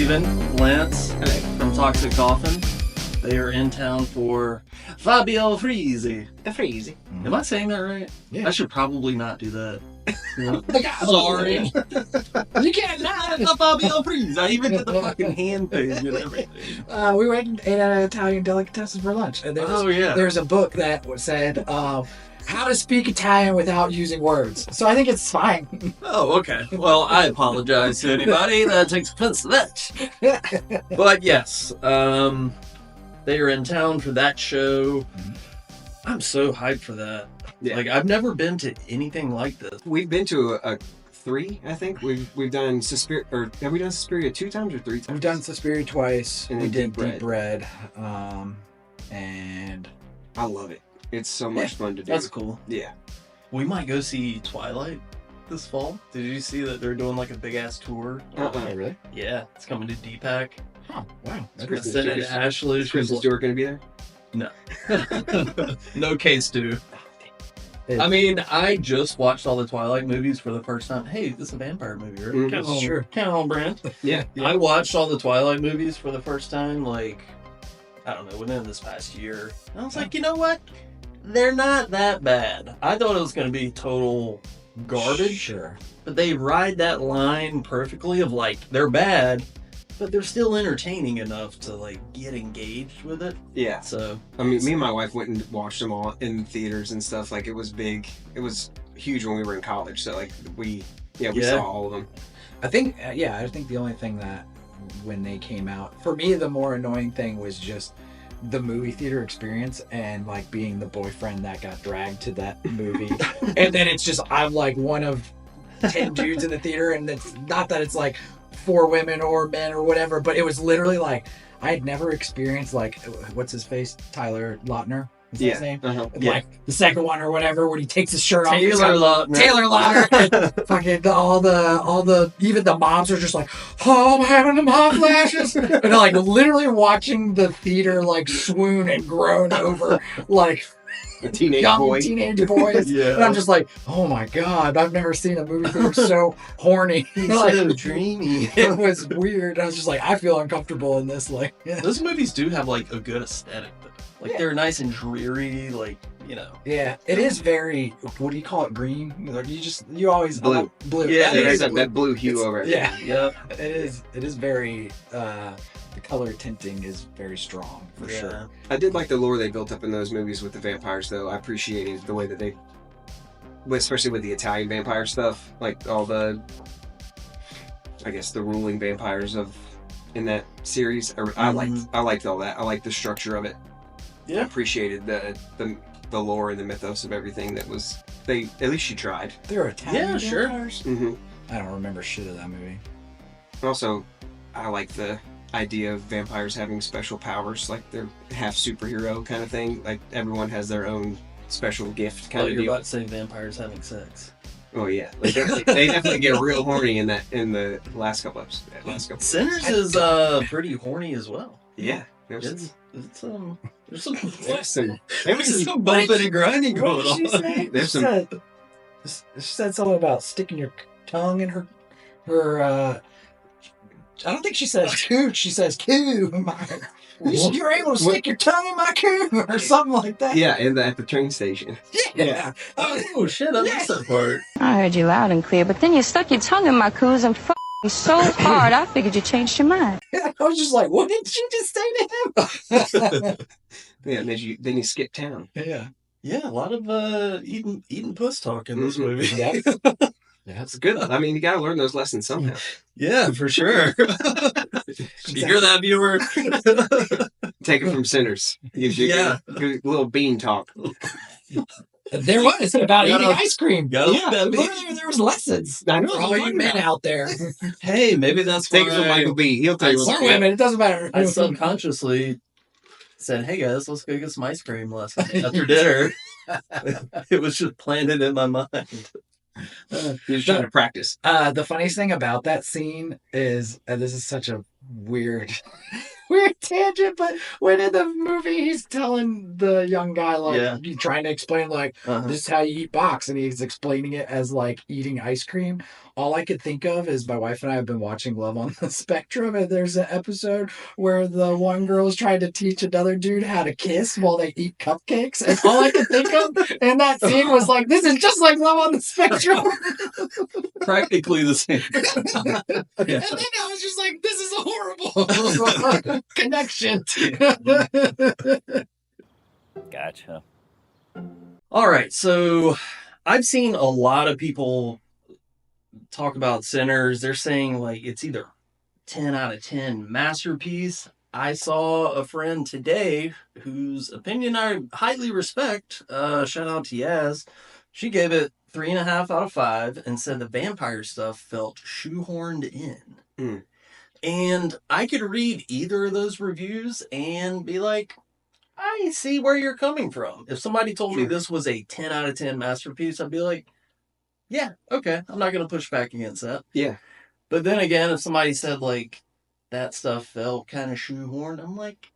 Steven, Lance, from Toxic Coffin. They are in town for Fabio Freezy. The Freezy. Am I saying that right? Yeah. I should probably not do that. Sorry. You can't not. The Fabio Freeze. I even did the fucking hand thing and everything. We went and ate at an Italian delicatessen for lunch. And there's a book that said how to speak Italian without using words. So I think it's fine. Oh, okay. Well, I apologize to anybody that takes offense to that. But yes, they are in town for that show. I'm so hyped for that. Yeah. Like, I've never been to anything like this. We've been to a 3, I think. We've done Suspiria, or have we done Suspiria 2 times or 3 times? We've done Suspiria twice. And we then did Deep Red. And I love it. It's so much fun to do. That's cool. Yeah. We might go see Twilight this fall. Did you see that they're doing like a big ass tour? Oh, really? Yeah, it's coming to Deepak. Oh, wow. I sent it to Ashley. Is Kristen Stewart going to be there? No. No case to. I mean, I just watched all the Twilight movies for the first time. Hey, this is a vampire movie, right? Mm-hmm. Sure. Kind of on brand. Yeah. I watched all the Twilight movies for the first time, like, I don't know, within this past year. And I was like, you know what? They're not that bad. I thought it was going to be total garbage. Sure. But they ride that line perfectly of, like, they're bad, but they're still entertaining enough to, like, get engaged with it. Yeah. So, I mean, me and my wife went and watched them all in theaters and stuff. Like, it was big. It was huge when we were in college. So, like, we saw all of them. I think the only thing that when they came out, for me, the more annoying thing was just the movie theater experience and like being the boyfriend that got dragged to that movie. And then it's just, I'm like one of 10 dudes in the theater, and it's not that it's like 4 women or men or whatever, but it was literally like, I had never experienced like, what's his face? Tyler Lautner. Is that his name? Uh-huh. Like the second one or whatever, when he takes his shirt off. Taylor Lautner. Fucking all the even the moms are just like, oh, I'm having the mom flashes, and they're like literally watching the theater like swoon and groan over like A teenage young boy. teenage boys. Yeah. And I'm just like, oh my god, I've never seen a movie theater so horny. Like, so dreamy. it was weird. I was just like, I feel uncomfortable in this. Like, yeah. Those movies do have like a good aesthetic, though. Like, they're nice and dreary, like, you know. Yeah, it is very. What do you call it? Green? You always Blue. Blue. Yeah, Yeah, it is. that blue hue over it. Yeah, Yep. it is. It is very. The color tinting is very strong for Yeah. sure. I did like the lore they built up in those movies with the vampires, though. I appreciated the way that they, especially with the Italian vampire stuff, like all the, I guess, the ruling vampires in that series. I liked all that. I liked the structure of it. Yeah. I appreciated the lore and the mythos of everything that was. At least she tried. They're Italian. Yeah, sure. vampires? Mm-hmm. I don't remember shit of that movie. Also, I like the idea of vampires having special powers, like they're half superhero kind of thing. Like everyone has their own special gift kind of You're deal. about to say vampires having sex. Oh yeah, like they definitely get real horny in the last couple episodes. Sinners is pretty horny as well. Yeah, There's some there's some bumping and grinding What going did she on. say? There's She said something about sticking your tongue in her. I don't think she says cooch. She says coo. You're able to stick your tongue in my coo or something like that. yeah, at the train station. Yeah. Oh shit! I missed that part. I heard you loud and clear, but then you stuck your tongue in my coos and f***ing so hard, I figured you changed your mind. I was just like, what did she just say to him? Yeah, and then you skip town. Yeah. Yeah, a lot of eating puss talk in this Mhm. movie. Yeah. Yeah, It's good. I mean, you gotta learn those lessons somehow. Yeah, for sure. You hear that, viewer? Take it from Sinners. Gives you a good little bean talk. There was about Gotta- eating ice cream. gotta Yeah, look at me. literally, there was lessons. I know For what all you're you talking men about. out there. Hey, maybe that's Take it from why Michael B. He'll tell you I what's Or women, it doesn't matter. I subconsciously said, "Hey guys, let's go get some ice cream after dinner." It was just planted in my mind. You're just trying to practice. The funniest thing about that scene is, this is such a weird weird tangent, but when in the movie he's telling the young guy, like, he's trying to explain, like, this is how you eat box, and he's explaining it as, like, eating ice cream. All I could think of is my wife and I have been watching Love on the Spectrum, and there's an episode where the one girl is trying to teach another dude how to kiss while they eat cupcakes, and all I could think of in that scene was, like, this is just like Love on the Spectrum. Practically the same. And then I was just like, this is a horrible connection. Gotcha. All right, so I've seen a lot of people talk about Sinners. They're saying, like, it's either 10 out of 10 masterpiece. I saw a friend today whose opinion I highly respect. Shout out to Yaz. She gave it 3.5 out of 5 and said the vampire stuff felt shoehorned in. And I could read either of those reviews and be like, I see where you're coming from. If somebody told me this was a 10 out of 10 masterpiece, I'd be like, yeah, okay. I'm not going to push back against that. Yeah. But then again, if somebody said, like, that stuff felt kind of shoehorned, I'm like,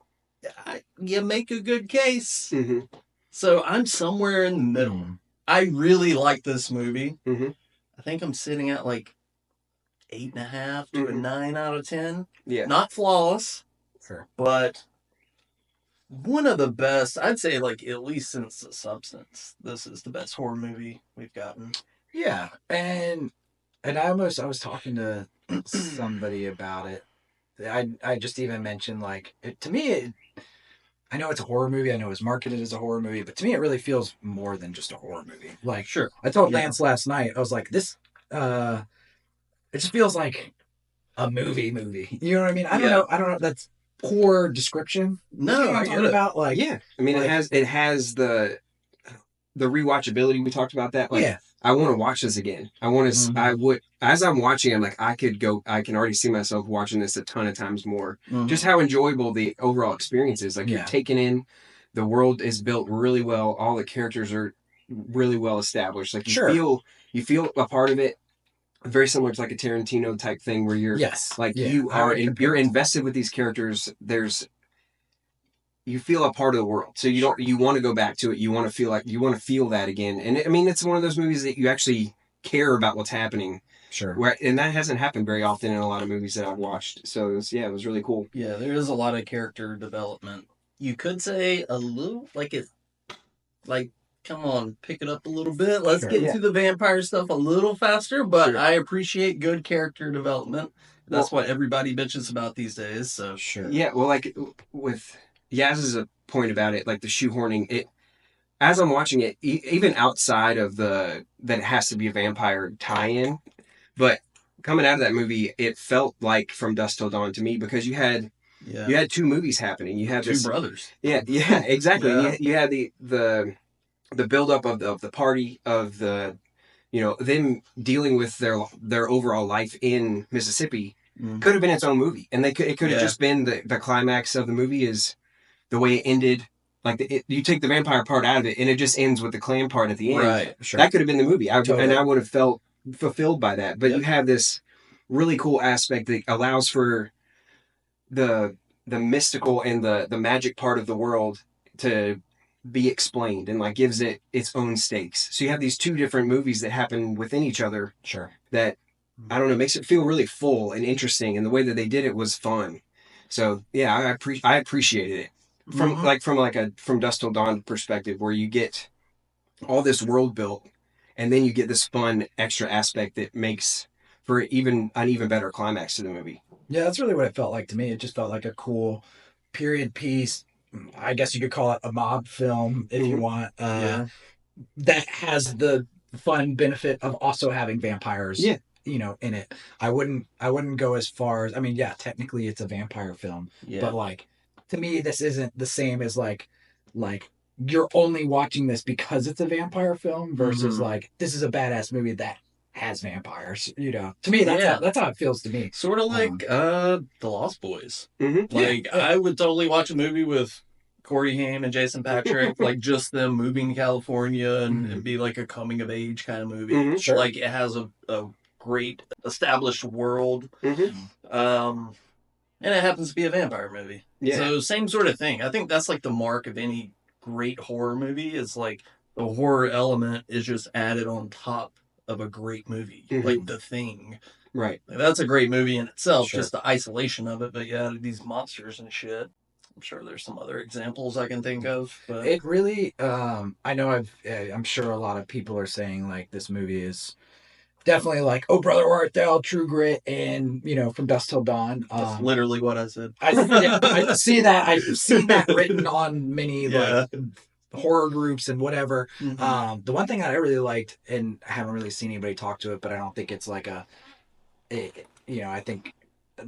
you make a good case. Mm-hmm. So I'm somewhere in the middle. I really like this movie. I think I'm sitting at, like, 8.5 to a 9 out of 10. Yeah. Not flawless. Sure. But one of the best, I'd say, like, at least since The Substance, this is the best horror movie we've gotten. Yeah. And I was talking to somebody about it. I just even mentioned, like, to me, I know it's a horror movie. I know it's marketed as a horror movie, but to me, it really feels more than just a horror movie. Like, sure. I told Lance last night, I was like, this, it just feels like a movie. You know what I mean? I don't know. That's poor description. No, you know what I'm talking about? Like, yeah. I mean, like, it has the rewatchability. We talked about that. Like, I want to watch this again. I want to. I would, as I'm watching, I'm like, I can already see myself watching this a ton of times more. Just how enjoyable the overall experience is. Like, you're taking in, the world is built really well. All the characters are really well established. Like, you feel a part of it. Very similar to like a Tarantino type thing where you're you're invested with these characters. You feel a part of the world. So you want to go back to it. You want to feel that again. And I mean, it's one of those movies that you actually care about what's happening. Sure. And that hasn't happened very often in a lot of movies that I've watched. So it was really cool. Yeah, there is a lot of character development. You could say a little, come on, pick it up a little bit. Let's get to the vampire stuff a little faster, but I appreciate good character development. That's what everybody bitches about these days. So Yeah, well, like with Yaz's point about it, like the shoehorning, it as I'm watching it, even outside of that it has to be a vampire tie-in, but coming out of that movie, it felt like From Dusk Till Dawn to me because you had two movies happening. You had two brothers. Yeah, exactly. Yeah. You had the build-up of the party, of the, them dealing with their overall life in Mississippi. Could have been its own movie, and it could have just been the climax of the movie is the way it ended. Like you take the vampire part out of it, and it just ends with the Klan part at the end. Right, sure. That could have been the movie, and I would have felt fulfilled by that. But you have this really cool aspect that allows for the mystical and the magic part of the world to be explained, and like gives it its own stakes. So you have these two different movies that happen within each other. Sure. That, I don't know, makes it feel really full and interesting, and the way that they did it was fun. So yeah, I appreciated it from a From Dusk Till Dawn perspective, where you get all this world built, and then you get this fun extra aspect that makes for an even better climax to the movie. Yeah, that's really what it felt like to me. It just felt like a cool period piece. I guess you could call it a mob film if you want. That has the fun benefit of also having vampires. In it. I wouldn't go as far as, I mean, technically it's a vampire film, but like, to me, this isn't the same as like you're only watching this because it's a vampire film versus like, this is a badass movie that has vampires, To me, that's how it feels to me. Sort of like The Lost Boys. I would totally watch a movie with Corey Haim and Jason Patrick, like just them moving to California and be like a coming of age kind of movie. Sure. Like it has a great established world. And And it happens to be a vampire movie. Yeah. So same sort of thing. I think that's like the mark of any great horror movie is like the horror element is just added on top of a great movie. Mhm. Like The Thing. Right. Like, that's a great movie in itself, Sure. just the isolation of it. But yeah, these monsters and shit. I'm sure there's some other examples I can think of. But It really, I know I'm sure a lot of people are saying like this movie is definitely like, oh brother, where art thou, True Grit, and From Dusk Till Dawn. that's literally what I said. I see that. I've seen that written on many Yeah. like horror groups and whatever. Mhm. The one thing that I really liked, and I haven't really seen anybody talk to it, but I don't think it's like I think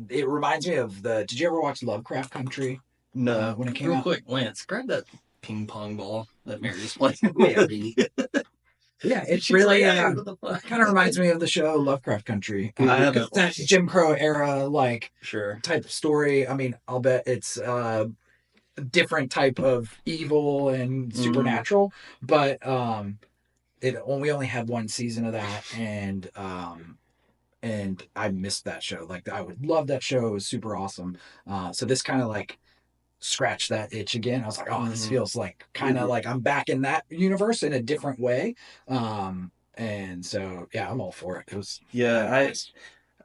it reminds me of the. Did you ever watch Lovecraft Country? No, when it came real out? quick, Lance, grab that ping pong ball that Mary's playing. Mary. Yeah, it She's really like, "Hey, what the fuck?" kind of reminds me of the show Lovecraft Country. I haven't That watched it. Jim Crow era like Sure. type of story. I mean, I'll bet it's a different type of evil and supernatural, but we only had one season of that, and I missed that show. Like I would love that show. It was super awesome. So this kind of like scratched that itch again. I was like, oh, this feels like kind of like I'm back in that universe in a different way. And so yeah, I'm all for it. It was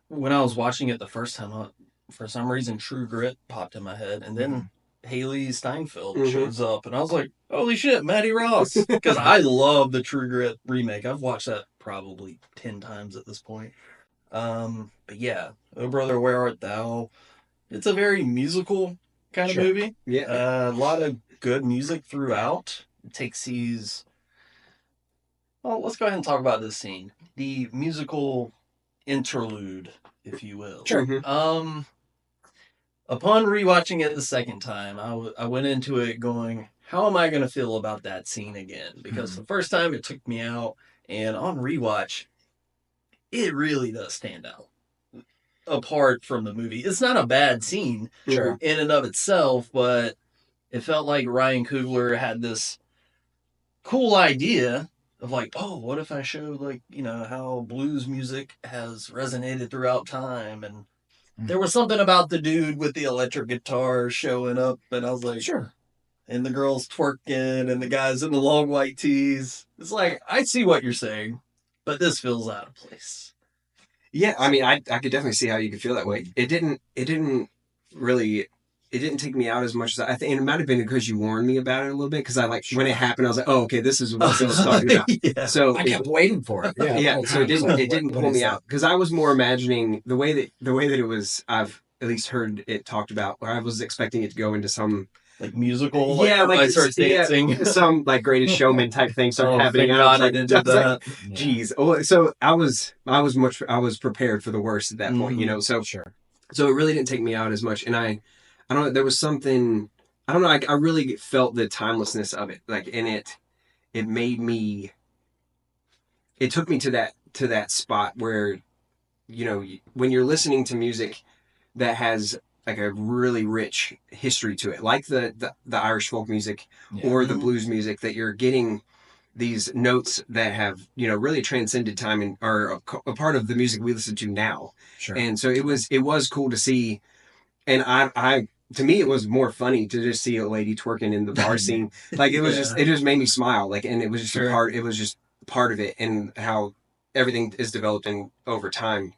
When I was watching it the first time, for some reason, True Grit popped in my head, and then Haley Steinfeld shows up, and I was like, holy shit, Maddie Ross, because I love the True Grit remake. I've watched that probably 10 times at this point. But yeah, Oh Brother, Where Art Thou? It's a very musical kind of movie. Yeah. A lot of good music throughout. It takes these. Well, let's go ahead and talk about this scene. The musical interlude, if you will. Sure. Upon rewatching it the second time, I went into it going, how am I going to feel about that scene again? Because the first time it took me out, and on rewatch, it really does stand out. Apart from the movie, it's not a bad scene Sure. in and of itself, but it felt like Ryan Coogler had this cool idea of like, oh, what if I show like, how blues music has resonated throughout time, and there was something about the dude with the electric guitar showing up, and I was like, sure. And the girls twerking, and the guys in the long white tees. It's like, I see what you're saying, but this feels out of place. Yeah, I mean, I could definitely see how you could feel that way. It didn't take me out as much as I think. And it might have been because you warned me about it a little bit. Because when it happened, I was like, oh, okay, this is what Phil's talking about. Yeah. So I kept waiting for it. Yeah. Yeah. So it didn't pull me out because I was more imagining the way that it was. I've at least heard it talked about. Where I was expecting it to go into some like musical. Like I start dancing. Some like Greatest Showman type thing started happening. Thank God I didn't do that. Geez. Oh, so I was prepared for the worst at that point. So sure. So it really didn't take me out as much, and I don't know. There was something. I don't know. I really felt the timelessness of it. Like in it, it made me. It took me to that spot where, when you're listening to music that has like a really rich history to it, like the Irish folk music or the blues music, that you're getting these notes that have really transcended time and are a part of the music we listen to now. Sure. And so it was cool to see, and I to me it was more funny to just see a lady twerking in the bar scene. Like it was it just made me smile. Like, and it was just it was just part of it, and how everything is developed over time.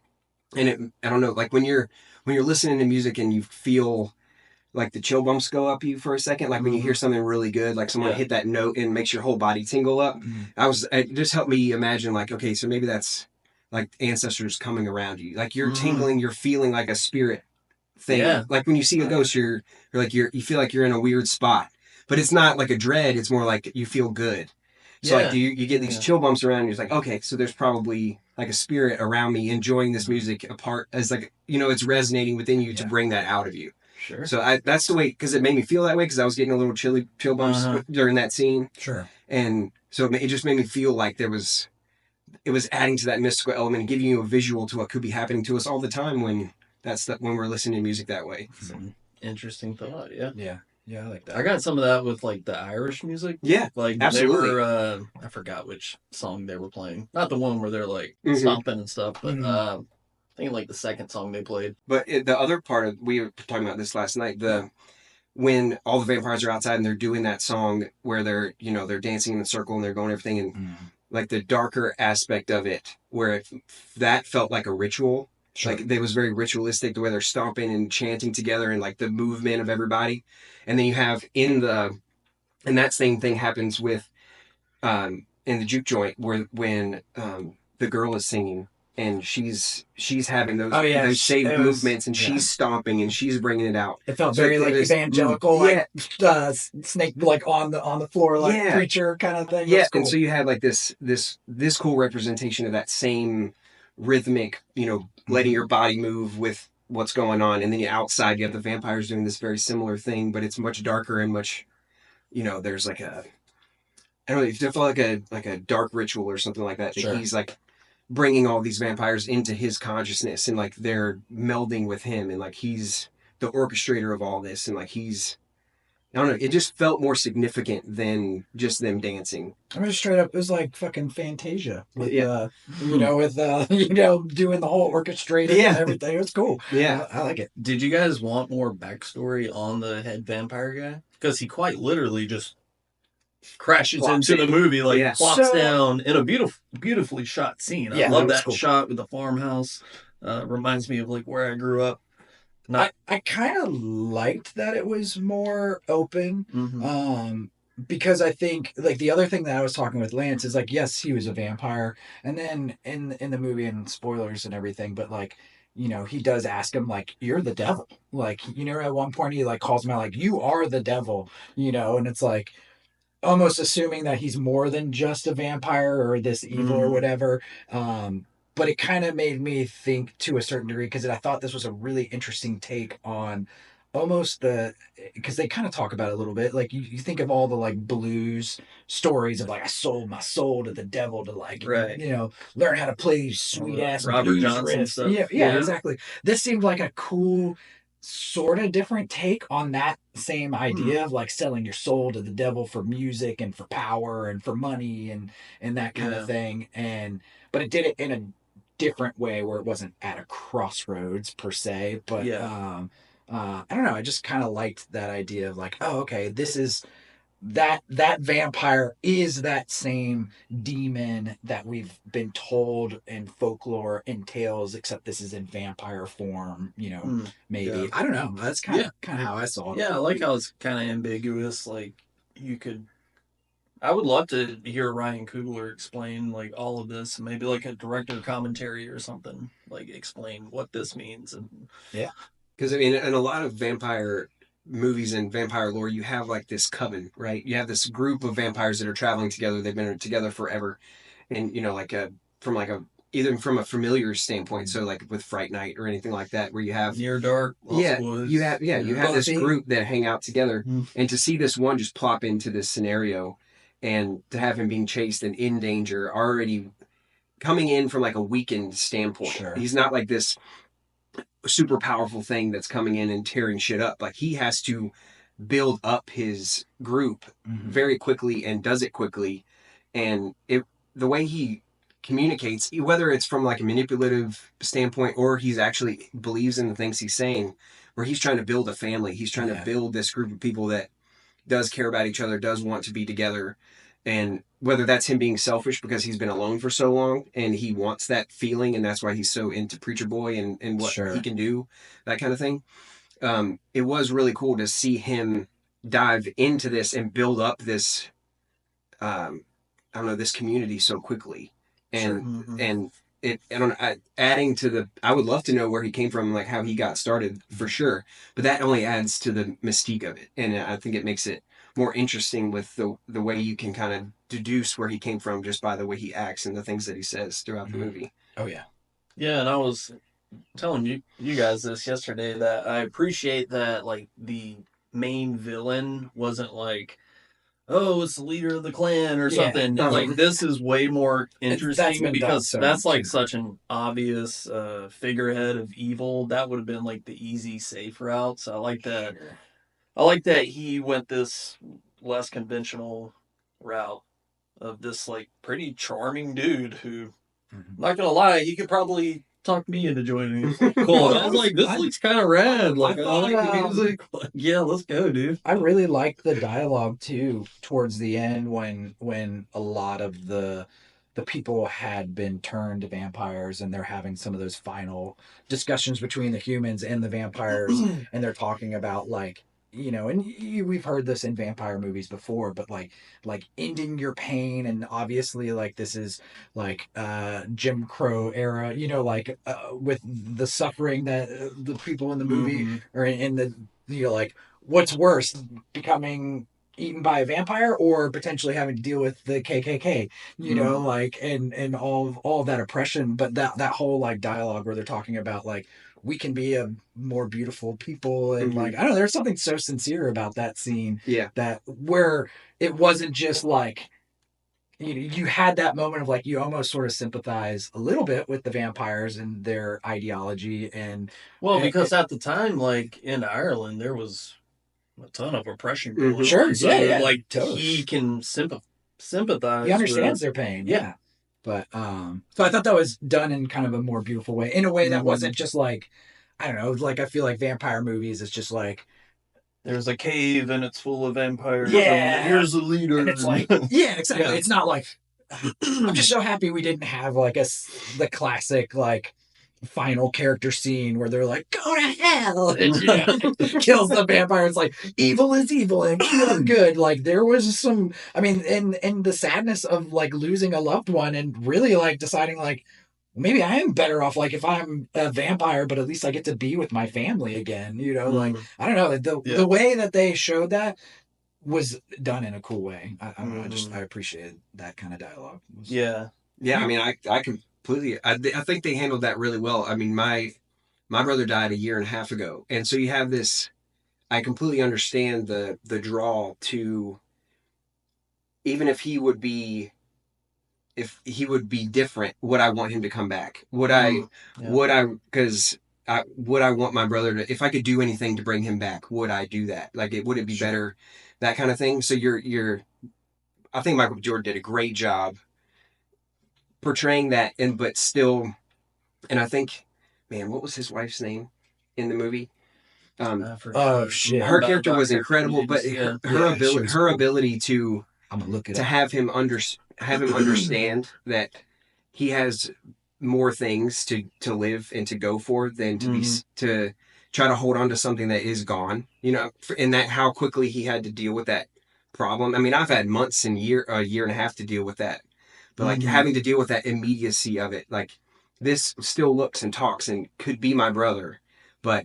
And I don't know, like when you're listening to music and you feel like the chill bumps go up you for a second, like when you hear something really good, like someone hit that note and makes your whole body tingle up. It just helped me imagine like, okay, so maybe that's like ancestors coming around you, like you're tingling, you're feeling like a spirit thing. Yeah. Like when you see a ghost, you're like, you feel like you're in a weird spot, but it's not like a dread. It's more like you feel good. So like you get these chill bumps around, and you're like, okay, so there's probably like a spirit around me enjoying this music apart, as like, it's resonating within you to bring that out of you. Sure. So that's the way, because it made me feel that way, because I was getting a little chill bumps during that scene. Sure. And so it just made me feel like it was adding to that mystical element and giving you a visual to what could be happening to us all the time when we're listening to music that way. Interesting thought. Yeah. Yeah. Yeah, I like that. I got some of that with like the Irish music. Yeah, like absolutely. They were, I forgot which song they were playing. Not the one where they're like stomping and stuff, but think like the second song they played. But the other part of, we were talking about this last night, when all the vampires are outside and they're doing that song where they're, they're dancing in a circle and they're going everything, and like the darker aspect of it, where that felt like a ritual. Sure. Like it was very ritualistic, the way they're stomping and chanting together and like the movement of everybody. And then you have and that same thing happens with in the juke joint when the girl is singing and she's having those same movements and she's stomping and she's bringing it out. It felt very like evangelical, like snake like on the floor, like preacher kind of thing. Yeah, cool. And so you have like this cool representation of that same rhythmic, letting your body move with what's going on, and then outside you have the vampires doing this very similar thing, but it's much darker and much, there's like a, I don't know, it felt like a dark ritual or something like that. Sure. That he's like bringing all these vampires into his consciousness and like they're melding with him and like he's the orchestrator of all this and like he's, I don't know, it just felt more significant than just them dancing. I mean, straight up, it was like fucking Fantasia with, doing the whole orchestrating and everything. It was cool. Yeah. I like it. Did you guys want more backstory on the head vampire guy? Because he quite literally just crashes into the movie, like plops down in a beautifully shot scene. I love that shot with the farmhouse. Reminds me of like where I grew up. I kind of liked that it was more open, because I think like the other thing that I was talking with Lance is like, yes, he was a vampire, and then in the movie, and spoilers and everything, but like, he does ask him like, you're the devil, like, at one point he like calls him out like, you are the devil, and it's like almost assuming that he's more than just a vampire or this evil or whatever. But it kind of made me think to a certain degree, because I thought this was a really interesting take on almost because they kind of talk about it a little bit. Like you think of all the like blues stories of like, I sold my soul to the devil to like, learn how to play sweet ass Robert blues Johnson riffs. stuff. Yeah, exactly. This seemed like a cool sort of different take on that same idea of like selling your soul to the devil for music and for power and for money and that kind of thing. But it did it in a different way where it wasn't at a crossroads per se, but I don't know, I just kind of liked that idea of like, oh, okay, this is that vampire is that same demon that we've been told in folklore and tales, except this is in vampire form, maybe. I don't know, that's kind of how I saw it. I like how it's kind of ambiguous. Like I would love to hear Ryan Coogler explain like all of this, maybe like a director commentary or something, like explain what this means. And because I mean, in a lot of vampire movies and vampire lore, you have like this coven, right? You have this group of vampires that are traveling together. They've been together forever, and either from a familiar standpoint, so like with Fright Night or anything like that, where you have Near Dark, Woods, you have this group that hang out together, and to see this one just plop into this scenario. And to have him being chased and in danger, already coming in from like a weakened standpoint. Sure. He's not like this super powerful thing that's coming in and tearing shit up. Like he has to build up his group very quickly and does it quickly. And the way he communicates, whether it's from like a manipulative standpoint or he's actually believes in the things he's saying, where he's trying to build a family. He's trying to build this group of people that does care about each other, does want to be together. And whether that's him being selfish because he's been alone for so long and he wants that feeling and that's why he's so into Preacher Boy and what he can do, that kind of thing. It was really cool to see him dive into this and build up this, this community so quickly. And adding to I would love to know where he came from, like how he got started for sure, but that only adds to the mystique of it. And I think it makes it more interesting with the way you can kind of deduce where he came from just by the way he acts and the things that he says throughout the movie. Oh yeah. Yeah. And I was telling you guys this yesterday that I appreciate that like the main villain wasn't like, oh, it's the leader of the Klan or something. Like this is way more interesting because that's like such an obvious figurehead of evil. That would have been like the easy, safe route. So I like that. Sure. I like that he went this less conventional route of this like pretty charming dude who, I'm not gonna lie, he could probably talked me into joining. It's like, cool. And I was like, this looks kind of rad. Like, I like the music. Like, yeah, let's go, dude. I really liked the dialogue too towards the end when a lot of the people had been turned to vampires and they're having some of those final discussions between the humans and the vampires and they're talking about like and we've heard this in vampire movies before, but like ending your pain, and obviously like this is like Jim Crow era, like with the suffering that the people in the movie or in the like what's worse, becoming eaten by a vampire or potentially having to deal with the KKK, like and all of that oppression. But that whole like dialogue where they're talking about like we can be a more beautiful people and like I don't know, there's something so sincere about that scene. Yeah. That where it wasn't just like you had that moment of like you almost sort of sympathize a little bit with the vampires and their ideology and because at the time, like in Ireland, there was a ton of oppression going on. Sure, So, yeah, like totally. he can sympathize. He understands with, their pain, yeah. But so I thought that was done in kind of a more beautiful way, in a way that wasn't just like I don't know, like I feel like vampire movies is just like there's a cave and it's full of vampires. Yeah. And here's the leader. and it's like yeah, exactly. Yeah. It's not like I'm just so happy we didn't have like the classic like final character scene where they're like go to hell and kills the vampire. It's like evil is evil and good is good. Like there was some and the sadness of like losing a loved one and really like deciding like maybe I am better off like if I'm a vampire, but at least I get to be with my family again, like I don't know, the way that they showed that was done in a cool way. I don't know, I appreciated that kind of dialogue. Yeah. I mean I completely I think they handled that really well. I mean my brother died a year and a half ago, and so you have this. I completely understand the draw to, even if he would be different, would I want him to come back? Would I because would I want my brother to, if I could do anything to bring him back, would I do that? Like would it be better, that kind of thing? So I think Michael B. Jordan did a great job portraying that, but still, and I think, man, what was his wife's name in the movie? Oh shit! Her character was incredible, but her ability to I'm gonna look it to up. have him understand that he has more things to live and to go for than to try to hold on to something that is gone. And that how quickly he had to deal with that problem. I mean, I've had months and a year and a half to deal with that. But like having to deal with that immediacy of it, like this still looks and talks and could be my brother, but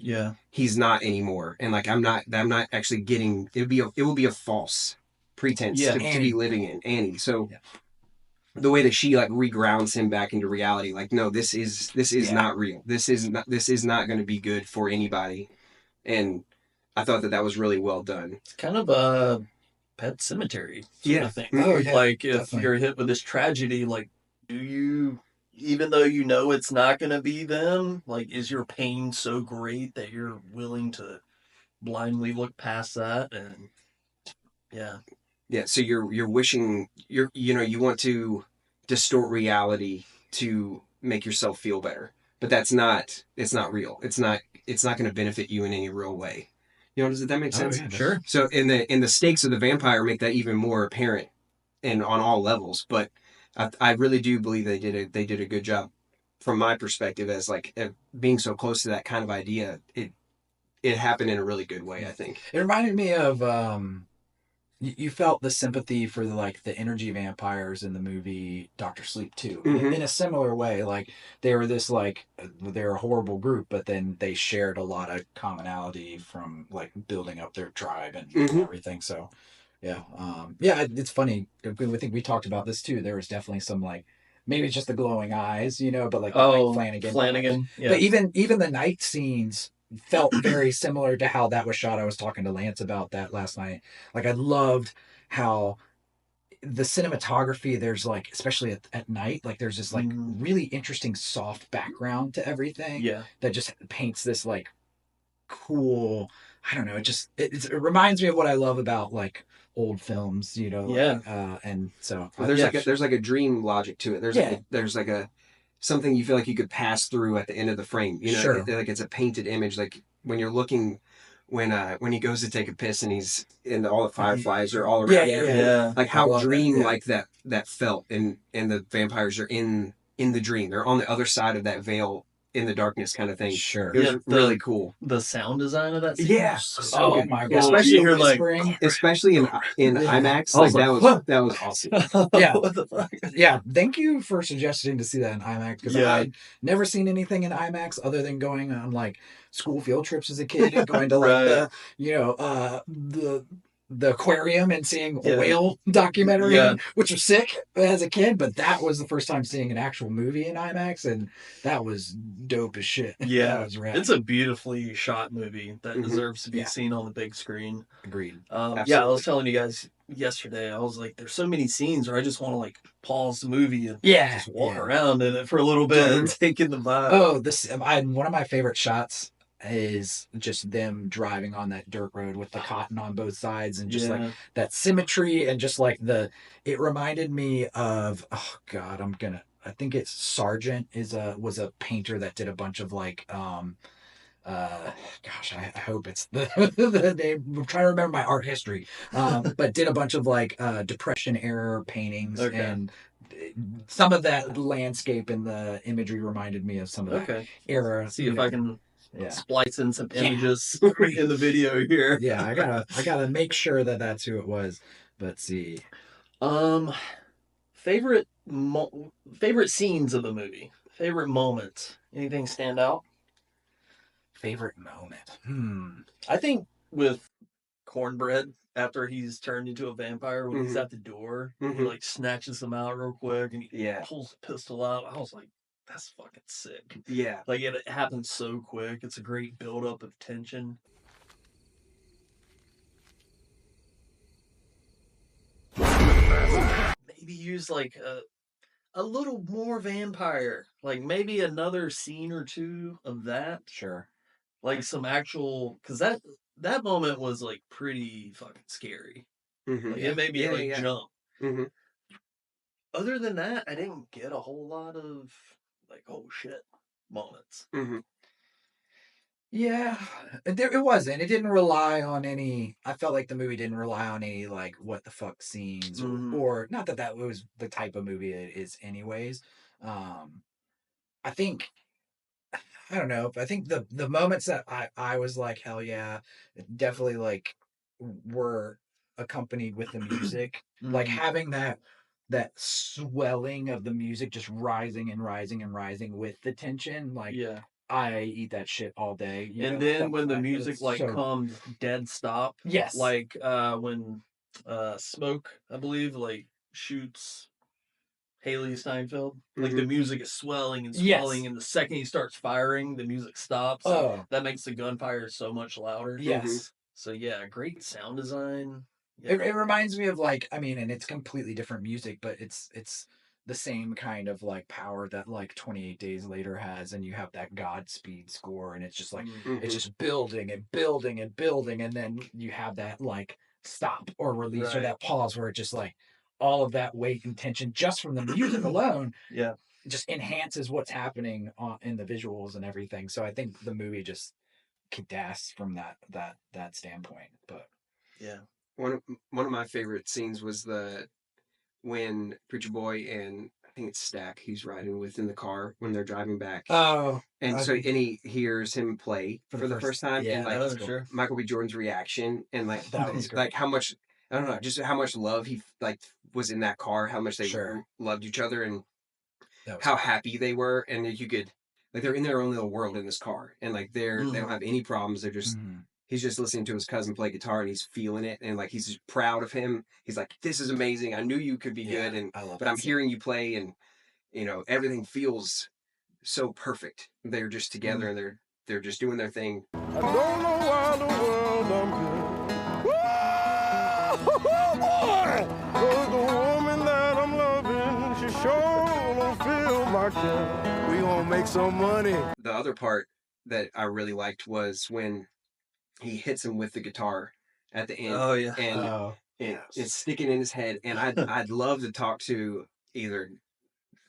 he's not anymore. And like I'm not actually getting. It will be a false pretense to be living in Annie. So the way that she like regrounds him back into reality, like no, this is not real. This is not going to be good for anybody. And I thought that was really well done. It's kind of a Pet Cemetery sort of thing. Oh, yeah, like if definitely. you're hit with this tragedy, like do you, even though you know it's not going to be them, like is your pain so great that you're willing to blindly look past that? And so you're wishing you want to distort reality to make yourself feel better, but it's not real. It's not going to benefit you in any real way. Does that make sense? Yeah, sure. So in the stakes of the vampire make that even more apparent and on all levels. But I really do believe they did a good job from my perspective as like being so close to that kind of idea. It happened in a really good way, I think. It reminded me of you felt the sympathy for the energy vampires in the movie Dr. Sleep 2 in a similar way. Like they were this they're a horrible group, but then they shared a lot of commonality from like building up their tribe and everything. So it's funny. I think we talked about this too. There was definitely some like maybe it's just the glowing eyes, but like Flanagan. Yeah. But even the night scenes felt very similar to how that was shot. I was talking to Lance about that last night. Like I loved how the cinematography, there's like, especially at night, like there's this like really interesting soft background to everything that just paints this like cool, I don't know, it reminds me of what I love about like old films, and so there's like a dream logic to it. There's like a something you feel like you could pass through at the end of the frame. You know, Sure. like it's a painted image. Like when you're looking, when he goes to take a piss and he's and all the fireflies are all around. Yeah. Like I how love that, dream yeah. like that felt, and the vampires are in the dream. They're on the other side of that veil in the darkness, kind of thing. Sure. It was really cool. The sound design of that scene. Yeah. was so Oh good. my Cool. god. Especially You hear like, whispering. Especially in Yeah. IMAX, I was like like, that was awesome. Yeah. What the fuck? Yeah, thank you for suggesting to see that in IMAX because Yeah. I'd never seen anything in IMAX other than going on like school field trips as a kid and going to like Right. the the aquarium and seeing a Yeah. whale documentary, Yeah. which was sick as a kid. But that was the first time seeing an actual movie in IMAX, and that was dope as shit. Yeah, That was rad. it's a beautifully shot movie that Mhm. deserves to be Yeah. seen on the big screen. Agreed. Yeah, I Absolutely. was telling you guys yesterday, I was like, there's so many scenes where I just want to like pause the movie and Yeah, just walk yeah. around in it for a little bit and take in the vibe. Oh, one of my favorite shots is just them driving on that dirt road with the cotton on both sides and just like Yeah. that symmetry and just like it reminded me of, oh god, I think it's Sargent was a painter that did a bunch of like gosh, I hope it's the name. I'm trying to remember my art history. But did a bunch of like Depression era paintings, Okay. and some of that landscape and the imagery reminded me of some of that Okay. era. See if I can Yeah. splice in some Yeah. images in the video here. Yeah, I gotta make sure that that's who it was. But see, Favorite favorite scenes of the movie. Favorite moments. Anything stand out? favorite moment. I think with Cornbread, after he's turned into a vampire, when he's Mhm. at the door, he Mhm. like snatches him out real quick and he Yeah. pulls the pistol out. I was like, that's fucking sick. Yeah. Like it happens so quick. It's a great buildup of tension. Maybe use like a little more vampire. Like maybe another scene or two of that. Sure. Like some actual, because that moment was like pretty fucking scary. Mhm. Like it made me like Yeah. jump. Mhm. Other than that, I didn't get a whole lot of like oh shit moments. Mhm. Yeah, it wasn't. It didn't rely on any. I felt like the movie didn't rely on any like what the fuck scenes or not that was the type of movie it is anyways. I think I don't know. I think the moments that I was like hell yeah, definitely like were accompanied with the music, like having that swelling of the music just rising and rising and rising with the tension, like. Yeah. I eat that shit all day. And then when the music like comes dead stop. Yes. Like when Smoke, I believe, like shoots Haley Steinfeld. Like the music is swelling and swelling, and the second he starts firing, the music stops. Oh. That makes the gunfire so much louder. Yes. So yeah, great sound design. Yeah. It reminds me of like, I mean, and it's completely different music, but it's the same kind of like power that like 28 Days Later has, and you have that Godspeed score, and it's just like it's just building and building and building, and then you have that like stop or release or that pause where it just like all of that weight and tension just from the music alone just enhances what's happening in the visuals and everything. So I think the movie just kicked ass from that standpoint. But yeah, one of my favorite scenes was when Preacher Boy and I think it's Stack he's riding with in the car when they're driving back. Oh, and he hears him play for the first time, yeah, and like sure. Michael B. Jordan's reaction, and like that was great. like how much I don't know, just how much love he like was in that car, how much they loved each other, and how happy they were, and you could like they're in their own little world in this car, and like they don't have any problems. They're just he's just listening to his cousin play guitar, and he's feeling it, and like he's just proud of him. He's like, "This is amazing. I knew you could be good, and but I'm hearing you play, and you know everything feels so perfect. They're just together, and they're just doing their thing." I don't know why the world I'm good. Boy! 'Cause the woman that I'm loving, she sure don't feel my care. We gonna make some money. The other part that I really liked was when he hits him with the guitar at the end. Oh yeah. And it's sticking in his head. And I'd love to talk to either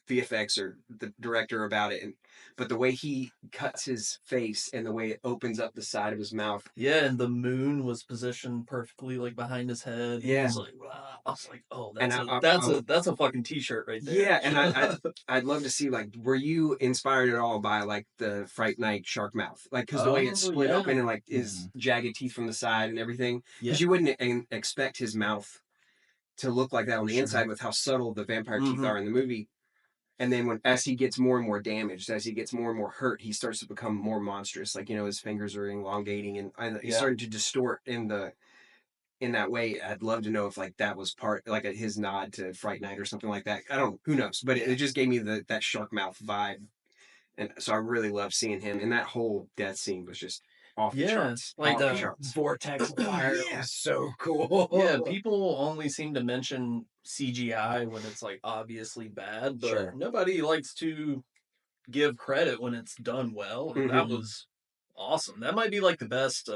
VFX or the director about it, but the way he cuts his face and the way it opens up the side of his mouth. Yeah, and the moon was positioned perfectly like behind his head. Yeah. I was like, wow. I was like, oh, And that's a fucking t-shirt right there. Yeah, and I'd love to see, like, were you inspired at all by like the Fright Night shark mouth, like, because the way it's split open and like his jagged teeth from the side and everything, because you wouldn't expect his mouth to look like that on the inside with how subtle the vampire teeth are in the movie. And then as he gets more and more damaged, as he gets more and more hurt, he starts to become more monstrous. Like, his fingers are elongating and he's starting to distort in that way. I'd love to know if like that was part, like his nod to Fright Night or something like that. I don't, who knows, but it just gave me that shark mouth vibe. And so I really loved seeing him. And that whole death scene was just off the charts. Like off the charts. vortex fire was so cool. Yeah, people only seem to mention CGI when it's like obviously bad, but nobody likes to give credit when it's done well. And that was awesome. That might be like the best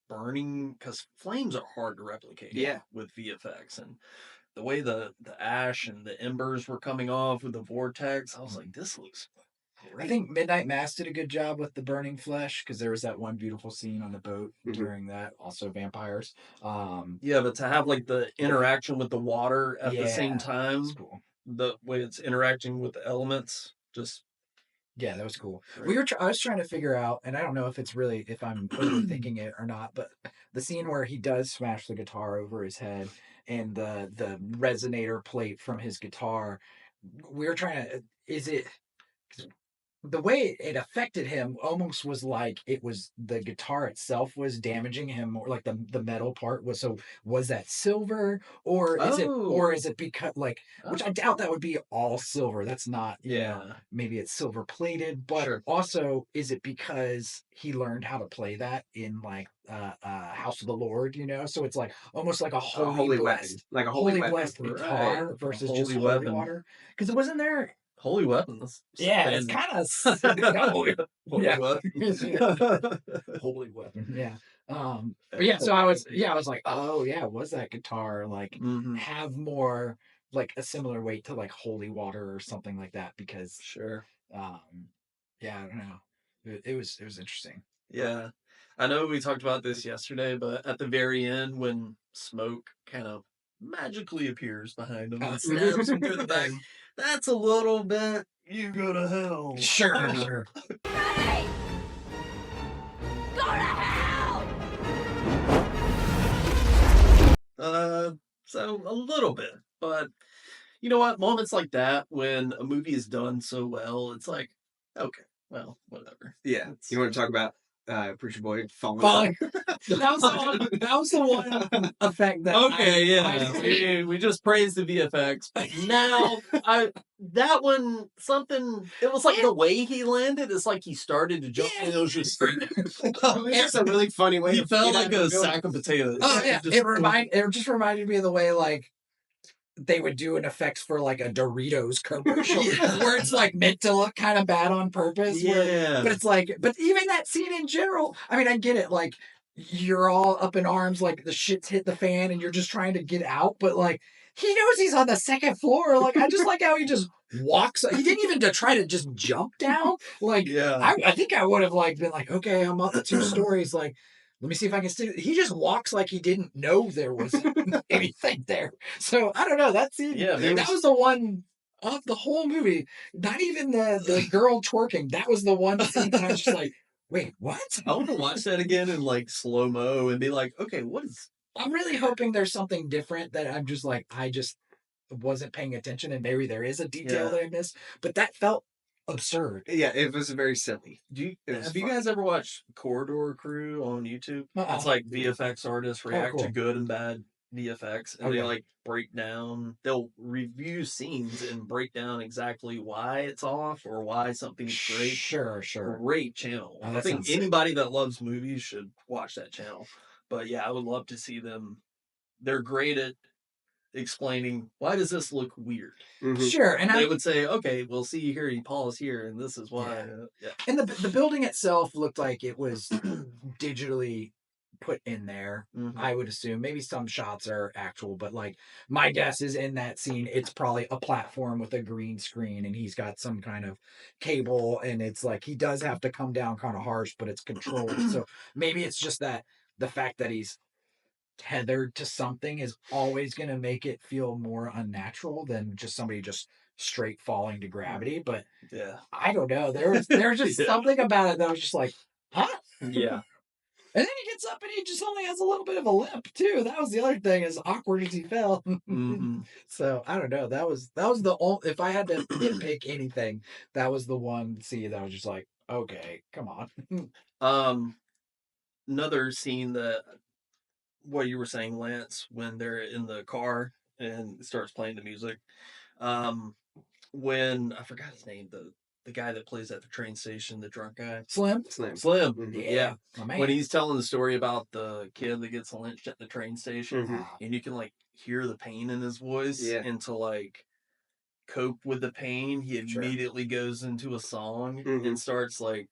burning, because flames are hard to replicate with VFX. And the way the ash and the embers were coming off with the vortex, I was like, this looks great. I think Midnight Mass did a good job with the burning flesh, because there was that one beautiful scene on the boat during that. Also vampires. Yeah, but to have like the interaction with the water at the same time, cool. The way it's interacting with the elements, just that was cool. Right. I was trying to figure out, and I don't know if I'm overthinking it or not, but the scene where he does smash the guitar over his head and the resonator plate from his guitar, we were trying to, is it, the way it affected him almost was like it was the guitar itself was damaging him, or like the metal part was. So was that silver, or is it because like, which I doubt that would be all silver. That's not, you know, maybe it's silver plated, but also is it because he learned how to play that in like House of the Lord, so it's like almost like a holy blessed, like a holy blessed guitar versus just holy water, because it wasn't there. Holy weapons. It's kind of holy weapon. Holy weapon. Yeah. But yeah, so I was like, oh yeah, was that guitar like have more like a similar weight to like holy water or something like that? Because I don't know. It was interesting. Yeah. I know we talked about this yesterday, but at the very end when Smoke kind of magically appears behind him and stabs him through the back, that's a little bit, you go to hell. Sure. Ready? Go to hell! So a little bit, but you know what? Moments like that, when a movie is done so well, it's like, okay, well, whatever. Yeah. You want to talk about Preacher Boy falling? That was the one effect that we just praised the VFX. Now that one, something, it was like the way he landed, it's like he started to jump and it was just it's a really funny way. He felt like a sack of potatoes. Oh yeah, it just reminded me of the way like they would do an effects for like a Doritos commercial where it's like meant to look kind of bad on purpose. But it's like, but even that scene in general, I mean, I get it. Like you're all up in arms, like the shit's hit the fan and you're just trying to get out. But like, he knows he's on the second floor. Like, I just like how he just walks. He didn't even try to just jump down. Like, I think I would have like been like, okay, I'm up 2 stories. Like, let me see if I can stick. He just walks like he didn't know there was anything there. So I don't know. That scene, that was the one of the whole movie. Not even the girl twerking. That was the one scene that I was just like, wait, what? I want to watch that again in like slow mo and be like, okay, what is? I'm really hoping there's something different that I'm just like, I just wasn't paying attention, and maybe there is a detail that I missed. But that felt absurd. Yeah, it was very silly. Have you guys ever watched Corridor Crew on YouTube? It's like VFX artists react to good and bad VFX, and they like break down. They'll review scenes and break down exactly why it's off or why something's great. Sure. Great channel. I think anybody that loves movies should watch that channel. But yeah, I would love to see them. They're great at explaining why does this look weird. Sure, and they would say, okay, we'll see here, you pause here, and this is why. And the building itself looked like it was digitally put in there. Mhm. I would assume maybe some shots are actual, but like my guess is in that scene, it's probably a platform with a green screen and he's got some kind of cable and it's like he does have to come down kind of harsh, but it's controlled. So maybe it's just that the fact that he's tethered to something is always going to make it feel more unnatural than just somebody just straight falling to gravity. But Yeah. I don't know. There was just Yeah. something about it that was just like, huh? Yeah. And then he gets up and he just only has a little bit of a limp too. That was the other thing, as awkward as he fell. Mhm. So I don't know. That was the only. If I had to pick anything, that was the one scene that was just like, okay, come on. Another scene that what you were saying, Lance, when they're in the car and it starts playing the music. When I forgot his name, the guy that plays at the train station, the drunk guy. Slim. Slim. Slim. Yeah. My man. When he's telling the story about the kid that gets lynched at the train station, Mhm. and you can like hear the pain in his voice, Yeah. and to like cope with the pain, he Sure. immediately goes into a song Mhm. and starts like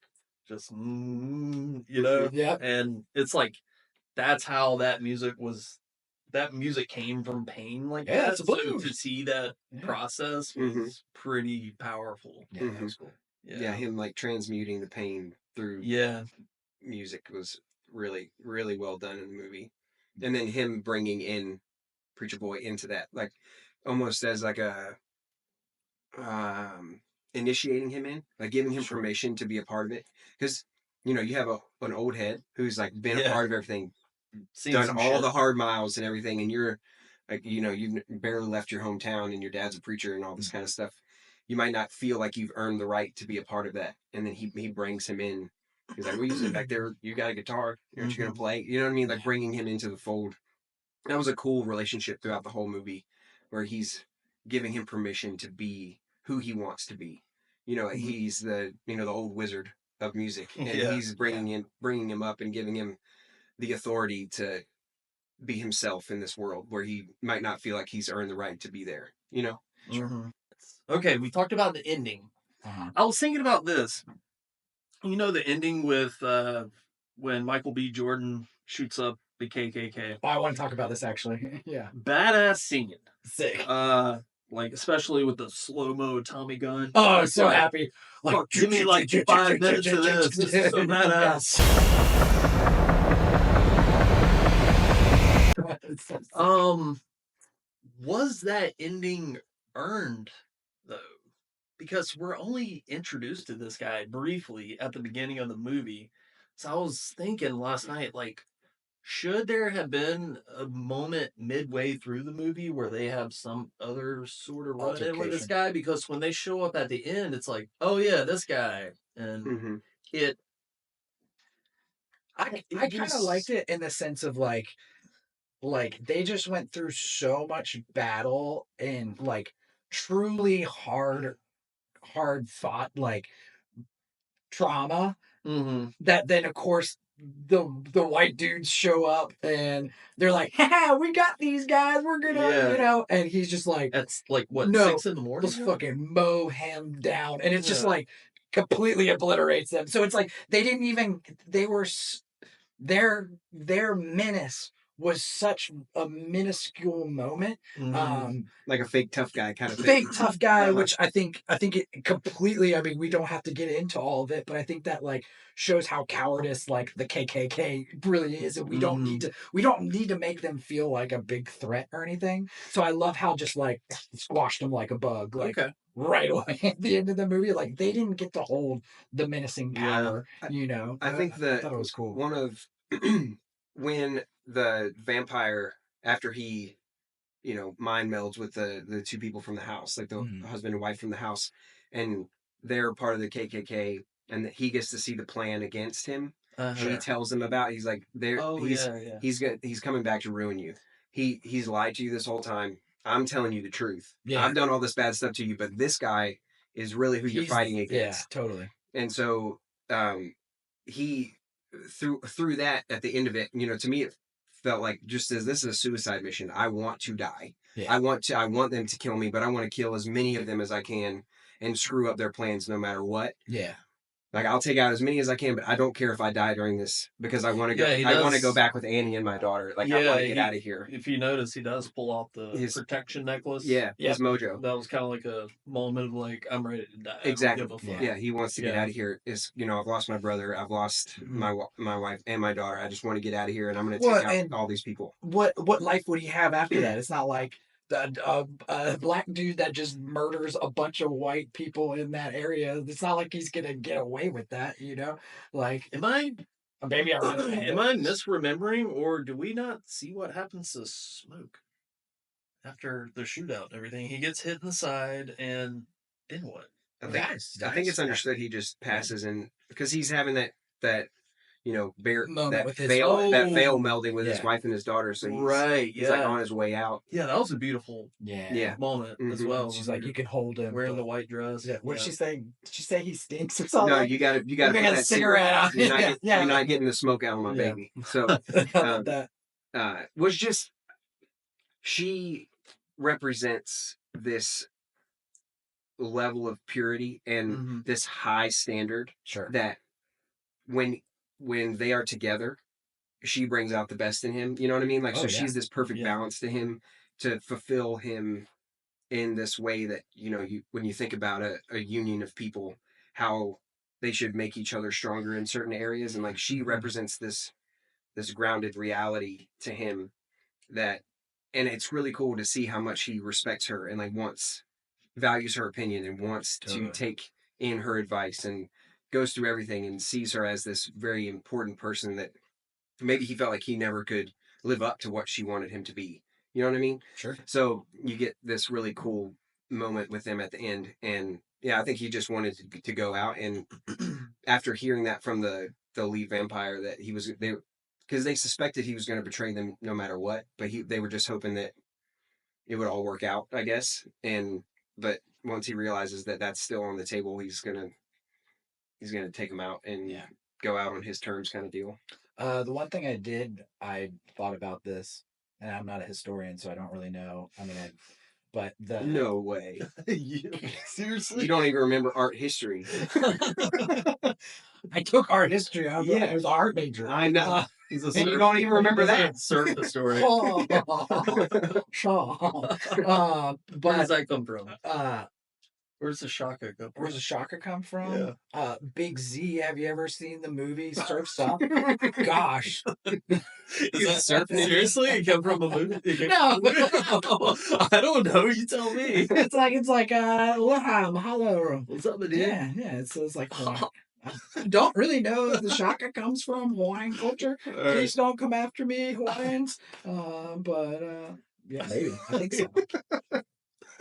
just you know, Yep. and it's like that's how that music was. That music came from pain like Yeah, that. it's a So blues. to see that Yeah. process was pretty powerful. Yeah, that was cool. Yeah, him like transmuting the pain through Yeah. music was really, really well done in the movie. And then him bringing in Preacher Boy into that, like almost as like a initiating him in, like giving him Sure. permission to be a part of it. Because you know, you have an old head who's like been a Yeah. part of everything, Seen done some all shit. the hard miles and everything, and you're like, you know, you've barely left your hometown and your dad's a preacher and all this kind of stuff. You might not feel like you've earned the right to be a part of that. And then he brings him in. He's like, well, you sit back there, you got a guitar, aren't you going to play? You know what I mean? Like bringing him into the fold. That was a cool relationship throughout the whole movie where he's giving him permission to be who he wants to be. You know, he's the old wizard of music, and he's bringing him up and giving him the authority to be himself in this world where he might not feel like he's earned the right to be there, you know? Mhm. Okay, we talked about the ending. Uh-huh. I was thinking about this. You know the ending with when Michael B. Jordan shoots up the KKK. Oh, I want to talk about this actually. Yeah. Badass scene. Sick. Like especially with the slow-mo Tommy gun. Oh, I'm It's so like, happy. Like, fuck, give me like 5 minutes of this. This is so badass. Was that ending earned though? Because we're only introduced to this guy briefly at the beginning of the movie. So I was thinking last night, like, should there have been a moment midway through the movie where they have some other sort of run in with this Altercation. guy? Because when they show up at the end, it's like, oh yeah, this guy. And it I kind of liked it in the sense of like they just went through so much battle and like truly hard fought like trauma that then of course the white dudes show up and they're like, "Ha, we got these guys, we're gonna you know," and he's just like, That's like what, no, 6 in the morning? let's fucking mow him down, and it's just like completely obliterates them. So it's like they didn't even their menace was such a minuscule moment. Like a fake tough guy kind of thing. Fake tough guy, which I think it completely, I mean, we don't have to get into all of it, but I think that like shows how cowardice like the KKK really is, and we don't need to make them feel like a big threat or anything. So I love how just like squashed them like a bug, like right away at the end of the movie. Like they didn't get to hold the menacing power, you know. I think I thought it was cool. One of when the vampire, after he, you know, mind melds with the two people from the house, like the husband and wife from the house, and they're part of the KKK, and that he gets to see the plan against him. He tells them about. He's like, he's coming back to ruin you. He's lied to you this whole time. I'm telling you the truth. I've done all this bad stuff to you, but this guy is really who you're fighting against. Yeah, totally. And so he through that at the end of it, you know, to me it felt like just as this is a suicide mission. I want to die. Yeah. I want them to kill me, but I want to kill as many of them as I can and screw up their plans no matter what. Yeah. Like, I'll take out as many as I can, but I don't care if I die during this because I want to go. Yeah, he I want to does. go back with Annie and my daughter. Like, I want to get out of here. If you notice, he does pull off the His- protection necklace. Yeah, his mojo. That was kind of like a moment of like, I'm ready to die. Exactly. I don't give a fuck. Yeah, he wants to get out of here. Is I've lost my brother, I've lost my wife and my daughter. I just want to get out of here, and I'm going to take out all these people. What life would he have after that? It's not like a black dude that just murders a bunch of white people in that area. It's not like he's gonna get away with that, you know. Like, Am I misremembering, or do we not see what happens to Smoke after the shootout and everything? He gets hit in the side, and then what? I think it's understood he just passes in because he's having that moment with his veil melding with his wife and his daughter. So he's like on his way out. Yeah, that was a beautiful moment as well. She's like, you can hold him wearing the white dress. Yeah. What did she say? Did she say he stinks or something? No, you got to put that cigarette out. You're not getting the smoke out of my baby. So was just she represents this level of purity and this high standard that when they are together, she brings out the best in him. You know what I mean? Like, she's this perfect balance to him to fulfill him in this way that, when you think about a union of people, how they should make each other stronger in certain areas. And like, she represents this grounded reality to him and it's really cool to see how much he respects her and like values her opinion and wants to take in her advice and goes through everything and sees her as this very important person that maybe he felt like he never could live up to what she wanted him to be. You know what I mean? Sure. So you get this really cool moment with them at the end. And I think he just wanted to go out. And after hearing that from the lead vampire that because they suspected he was going to betray them no matter what, but they were just hoping that it would all work out, I guess. But once he realizes that that's still on the table, he's gonna take him out and go out on his terms, kind of deal. The one thing I thought about this, and I'm not a historian, so I don't really know. I mean, no way. Seriously, you don't even remember art history. I took art history. I was an art major. I know. And you don't even remember that. Surf the story. Where does that come from? Where's the shaka come from? Where's the shaka come from? Yeah. Big Z. Have you ever seen the movie Surf's Up? Gosh. Is that surfing? Seriously? It came from a movie? No. I don't know. You tell me. It's like hello. What's up, dude? Yeah. It's like I don't really know if the shaka comes from Hawaiian culture. Please don't come after me, Hawaiians. Yeah, maybe. I think so.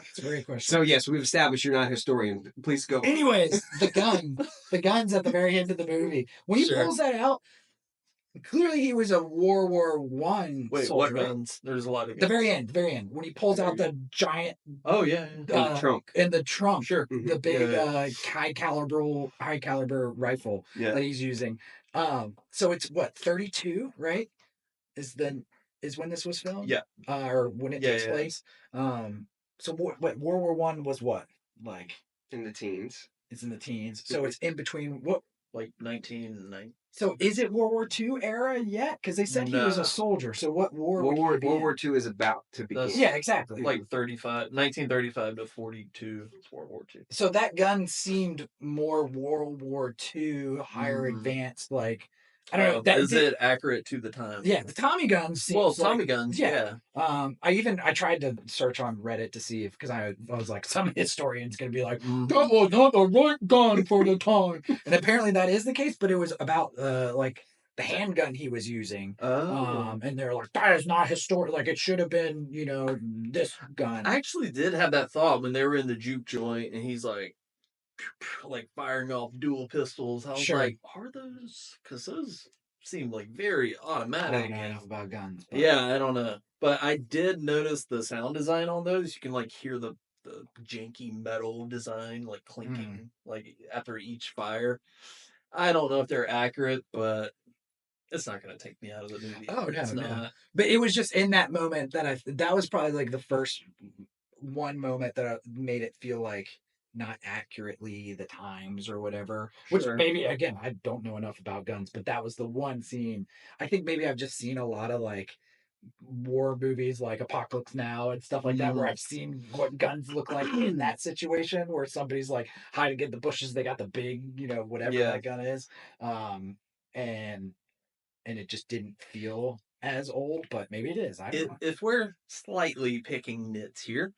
It's a great question. So yes, we've established you're not a historian. Please go. Anyways, the gun's at the very end of the movie. When he pulls that out, clearly he was a World War I Wait, soldier. what guns? There's a lot of guns. The very end. When he pulls out the giant. Oh yeah. In the trunk. Sure. The big high caliber rifle that he's using. So it's what, 32, right? Is when this was filmed? Yeah. Or when it takes place. So what World War I was what? Like in the teens. It's in the teens. So it's in between what? Like 1990. So is it World War II era yet? Because they said he was a soldier. So what World War II is about to begin. Yeah, exactly. Like 1935 to 42 is World War II. So that gun seemed more World War II, higher advanced, like I don't know. Is it accurate to the time? Yeah, the Tommy guns. Tommy guns. Yeah. I tried to search on Reddit to see because I was like, some historian's gonna be like, that was not the right gun for the time, and apparently that is the case. But it was about like the handgun he was using. And they're like, that is not historic. Like it should have been, this gun. I actually did have that thought when they were in the juke joint, and he's like firing off dual pistols. I was like, are those? Because those seem like very automatic. I don't know enough about guns. But... Yeah, I don't know. But I did notice the sound design on those. You can hear the janky metal design clinking after each fire. I don't know if they're accurate, but it's not going to take me out of the movie. Oh, no, it's not. But it was just in that moment that was probably the first one moment that made it feel like not accurately the times or whatever. Which Sure. maybe, again, I don't know enough about guns, but that was the one scene. I think maybe I've just seen a lot of like war movies like Apocalypse Now and stuff like that, where I've seen what guns look like in that situation, where somebody's like hiding in the bushes, they got the big, whatever Yeah. that gun is, and it just didn't feel as old, but maybe it is. I don't know. If we're slightly picking nits here,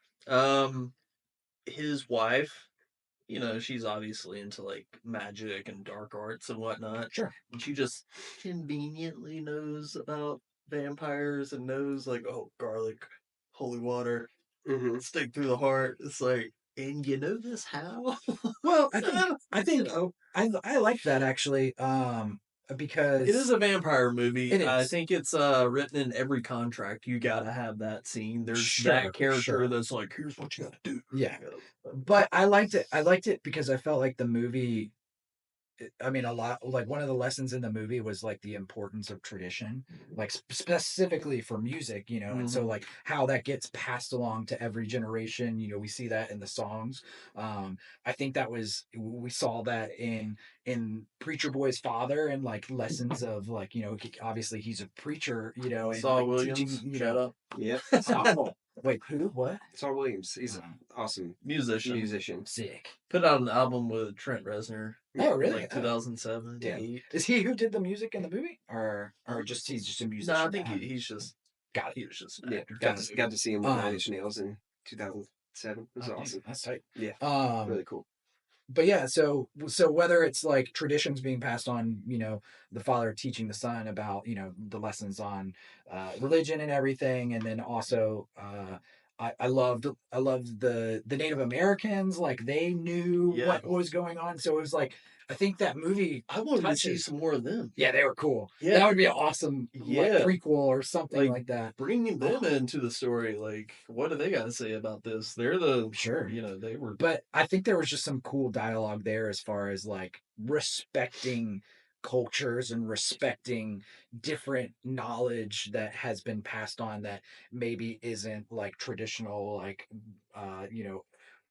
his wife, she's obviously into like magic and dark arts and whatnot. Sure. And she just conveniently knows about vampires and knows like, oh, garlic, holy water, stick through the heart. It's like, and you know this how? Well, I think I like that actually, because It is a vampire movie. It I is. think it's written in every contract. You gotta have that scene. There's that character that's like, here's what you gotta do. Yeah. But I liked it. I liked it because I felt like the movie. I mean, a lot like one of the lessons in the movie was like the importance of tradition, like specifically for music, and so like how that gets passed along to every generation. We see that in the songs. I think we saw that in Preacher Boy's father and like lessons of like obviously he's a preacher, and Saul like, Williams, teaching, Yep. Wait, who? What? Saul Williams. He's an awesome musician. Sick. Put out an album with Trent Reznor. Oh, really? Like 2007. Damn. 8. Is he who did the music in the movie, or just he's just a musician? No, I think he's just got it. He was just an Yeah, actor. got to see him with Nine Inch Nails in 2007. It was awesome. That's tight. Yeah, really cool. But yeah, so whether it's like traditions being passed on, the father teaching the son about, the lessons on religion and everything, and then also I loved the Native Americans, like they knew what was going on. So it was like I think that movie I wanted to see some more of them. Yeah, they were cool. Yeah. That would be an awesome prequel or something like that. Bringing them into the story, like, what do they got to say about this? They're the they were. But I think there was just some cool dialogue there as far as like respecting cultures and respecting different knowledge that has been passed on that maybe isn't like traditional, like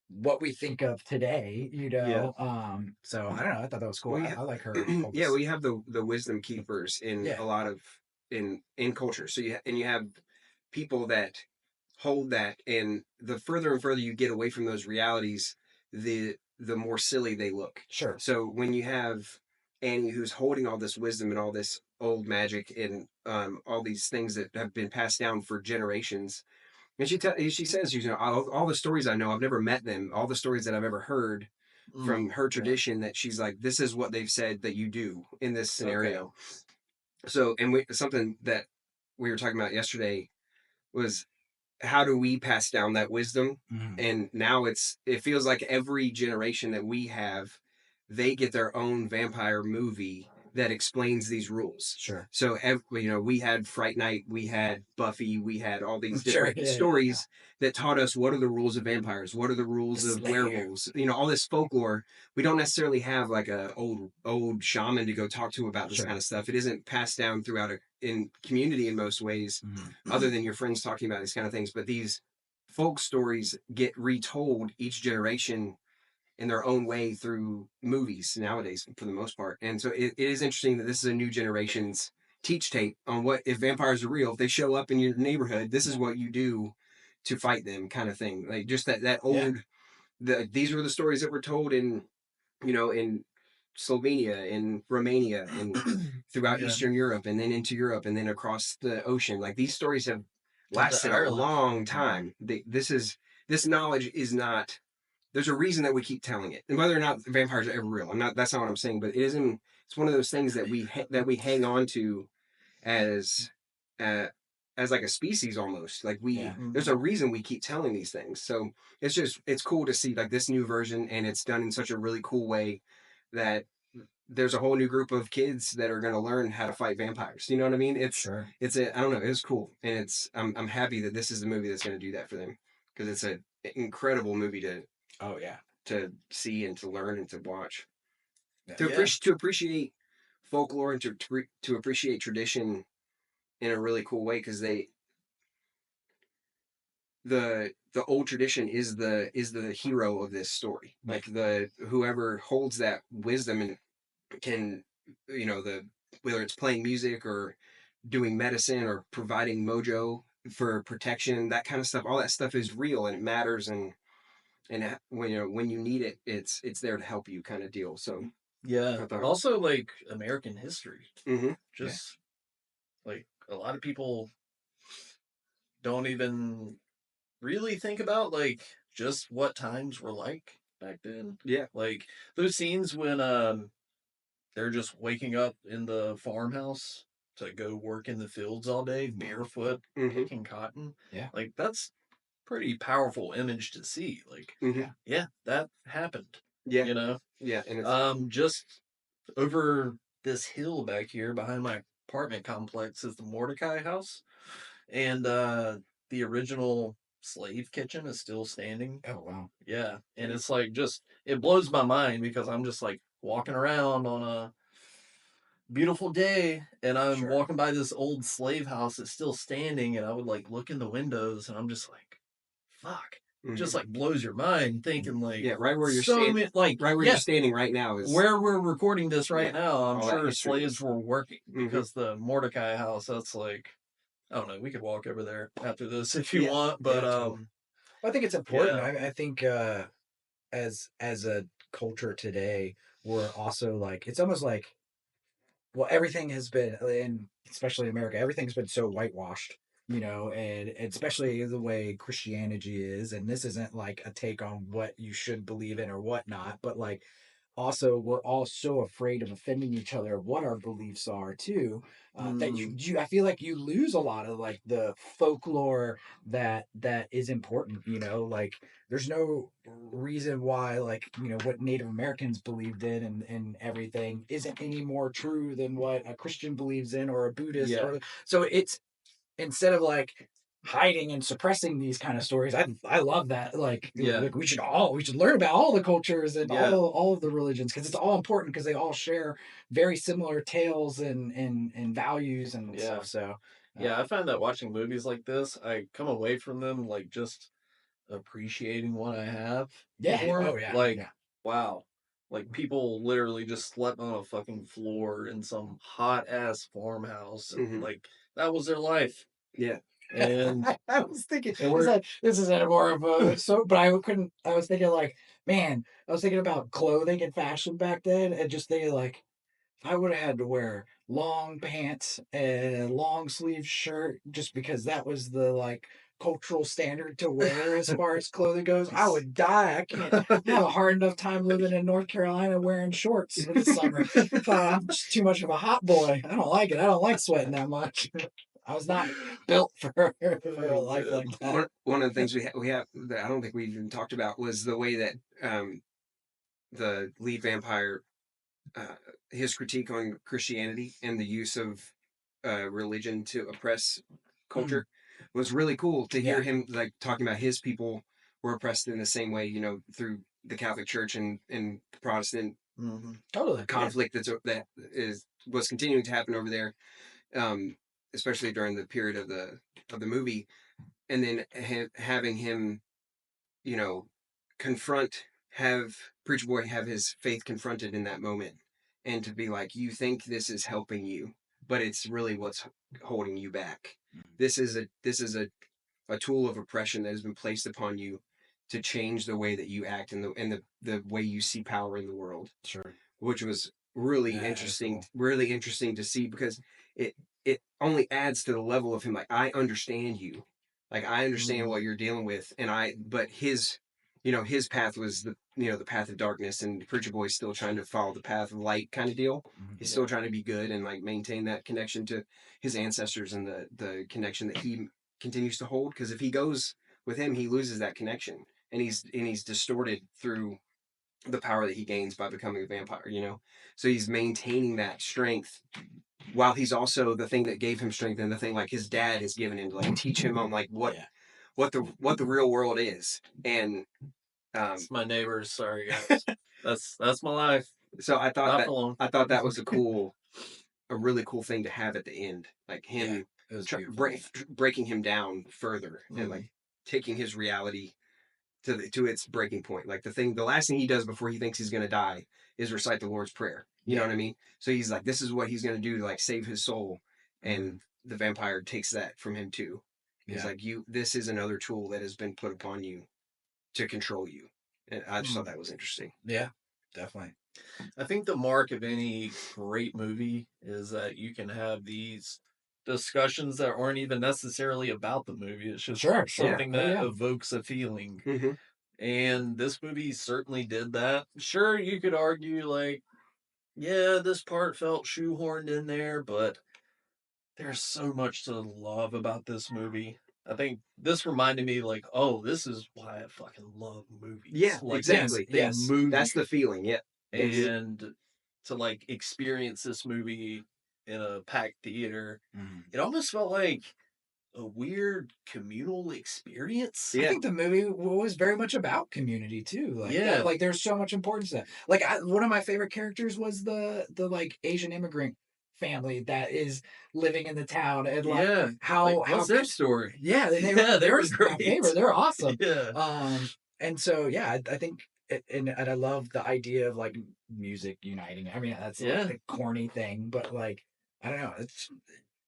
what we think of today, so I don't know, I thought that was cool. I like her. Yeah, we have the wisdom keepers in a lot of in culture. So you have people that hold that, and the further and further you get away from those realities, the more silly they look. Sure. So when you have Annie who's holding all this wisdom and all this old magic and all these things that have been passed down for generations. And she says, all the stories I know, I've never met them. All the stories that I've ever heard from her tradition, that she's like, this is what they've said that you do in this scenario. Okay. So, and something that we were talking about yesterday was, how do we pass down that wisdom? And now it feels like every generation that we have, they get their own vampire movie that explains these rules. Sure. So, we had Fright Night, we had Buffy, we had all these different stories that taught us what are the rules of vampires, what are the rules of werewolves, all this folklore. We don't necessarily have like a old shaman to go talk to about this kind of stuff. It isn't passed down throughout in community in most ways, other than your friends talking about these kind of things. But these folk stories get retold each generation in their own way through movies nowadays, for the most part. And so it is interesting that this is a new generation's teach tape on what, if vampires are real, if they show up in your neighborhood, this is what you do to fight them, kind of thing. Like just that old, these were the stories that were told in Slovenia, in Romania, and throughout Eastern Europe, and then into Europe, and then across the ocean. Like these stories have lasted a long time. This knowledge is not. There's a reason that we keep telling it, and whether or not vampires are ever real, that's not what I'm saying. But it isn't. It's one of those things that we hang on to as like a species almost. Like there's a reason we keep telling these things. So it's cool to see like this new version, and it's done in such a really cool way that there's a whole new group of kids that are going to learn how to fight vampires. You know what I mean? I don't know. It's cool, and I'm happy that this is the movie that's going to do that for them, because it's an incredible movie to see and to learn and to watch, to appreciate folklore and to appreciate tradition in a really cool way, because they the old tradition is the hero of this story. Like the whoever holds that wisdom and can, you know, the whether it's playing music or doing medicine or providing mojo for protection, that kind of stuff, all that stuff is real and it matters, and when you know when you need it, it's there to help you, kind of deal. So Yeah. I thought, Also, like American history. hmm Just like a lot of people don't even really think about like just what times were like back then. yeah, Like those scenes when they're just waking up in the farmhouse to go work in the fields all day, barefoot, hmm picking cotton. Yeah. Like that's pretty powerful image to see. Like, hmm yeah, that happened. yeah, You know? yeah, and it's Just over this hill back here behind my apartment complex is the Mordecai house. And the original slave kitchen is still standing. Oh wow. Yeah. And it's like just it blows my mind because I'm just like walking around on a beautiful day and I'm Sure. walking by this old slave house that's still standing and I would like look in the windows and I'm just like, fuck. Just like blows your mind thinking like yeah, right where you're so standing, many, like right where yeah, you're standing right now is where we're recording this right yeah, now, I'm all that sure history slaves is. were working Mhm. because the Mordecai house, that's like, I don't know, we could walk over there after this if you Yeah. want, but Yeah, totally. I think it's important. yeah. I think as a culture today, we're also like it's almost like well everything has been and especially in America, everything's been so whitewashed, you know, and especially the way Christianity is, and this isn't like a take on what you should believe in or whatnot, but like also we're all so afraid of offending each other of what our beliefs are too, that you I feel like you lose a lot of like the folklore that is important, you know, like there's no reason why like you know what Native Americans believed in and everything isn't any more true than what a Christian believes in or a Buddhist Yeah. or so it's instead of like hiding and suppressing these kind of stories. I love that. Yeah. Like we should learn about all the cultures and Yeah. all of the religions because it's all important because they all share very similar tales and values and Yeah. stuff. So Yeah, I find that watching movies like this, I come away from them like just appreciating what I have yeah. more. Oh yeah. Like, Yeah. wow. Like people literally just slept on a fucking floor in some hot ass farmhouse and Mhm. like that was their life. Yeah, And I was thinking, and we're this isn't more of a so, but I couldn't. I was thinking like, man, I was thinking about clothing and fashion back then, and just thinking like, if I would have had to wear long pants and a long sleeve shirt just because that was the like cultural standard to wear as far as clothing goes, I would die. I can't I have a hard enough time living in North Carolina wearing shorts in the summer. I'm just too much of a hot boy. I don't like it. I don't like sweating that much. I was not built for a life like that. one of the things we have that I don't think we even talked about was the way that the lead vampire, uh, his critique on Christianity and the use of religion to oppress culture was really cool to hear Yeah. him like talking about his people were oppressed in the same way, you know, through the Catholic Church and Protestant Totally. conflict that was continuing to happen over there, especially during the period of the movie, and then having him, you know, have Preacher Boy have his faith confronted in that moment, and to be like, you think this is helping you, but it's really what's holding you back. This is a tool of oppression that has been placed upon you to change the way that you act and the way you see power in the world. Sure. Which was really Yeah, that's interesting, cool. really interesting to see because it only adds to the level of him like, I understand you, like I understand what you're dealing with, but his, you know, his path was the path of darkness, and Preacher Boy's still trying to follow the path of light kind of deal. He's still trying to be good and like maintain that connection to his ancestors and the connection that he continues to hold, because if he goes with him he loses that connection, and he's distorted through the power that he gains by becoming a vampire, you know? So he's maintaining that strength while he's also the thing that gave him strength, and the thing like his dad has given him to like teach him on like what the real world is. And it's my neighbors, sorry guys. That's my life. so Not for long. I thought that was a really cool thing to have at the end, like him It was try, beautiful. breaking him down further and like taking his reality to its breaking point. Like the last thing he does before he thinks he's gonna die is recite the Lord's Prayer. You know what I mean? So he's like, this is what he's gonna do to like save his soul, and the vampire takes that from him too. He's like, this is another tool that has been put upon you to control you. And I just thought that was interesting. Yeah, definitely. I think the mark of any great movie is that you can have these discussions that aren't even necessarily about the movie. It's just something that evokes a feeling. Mm-hmm. And this movie certainly did that. Sure, you could argue, like, yeah, this part felt shoehorned in there, but there's so much to love about this movie. I think this reminded me, like, oh, this is why I fucking love movies. Yeah, like, exactly. Yes, that's the feeling. Yeah, and to like experience this movie in a packed theater, it almost felt like a weird communal experience. I think the movie was very much about community too. Like, like there's so much importance to that. Like, one of my favorite characters was the like Asian immigrant family that is living in the town, and like what's their story? Yeah, they were great. My favorite. They're awesome. Yeah. And so I think. And I love the idea of like music uniting. I mean, that's like the corny thing, but like I don't know.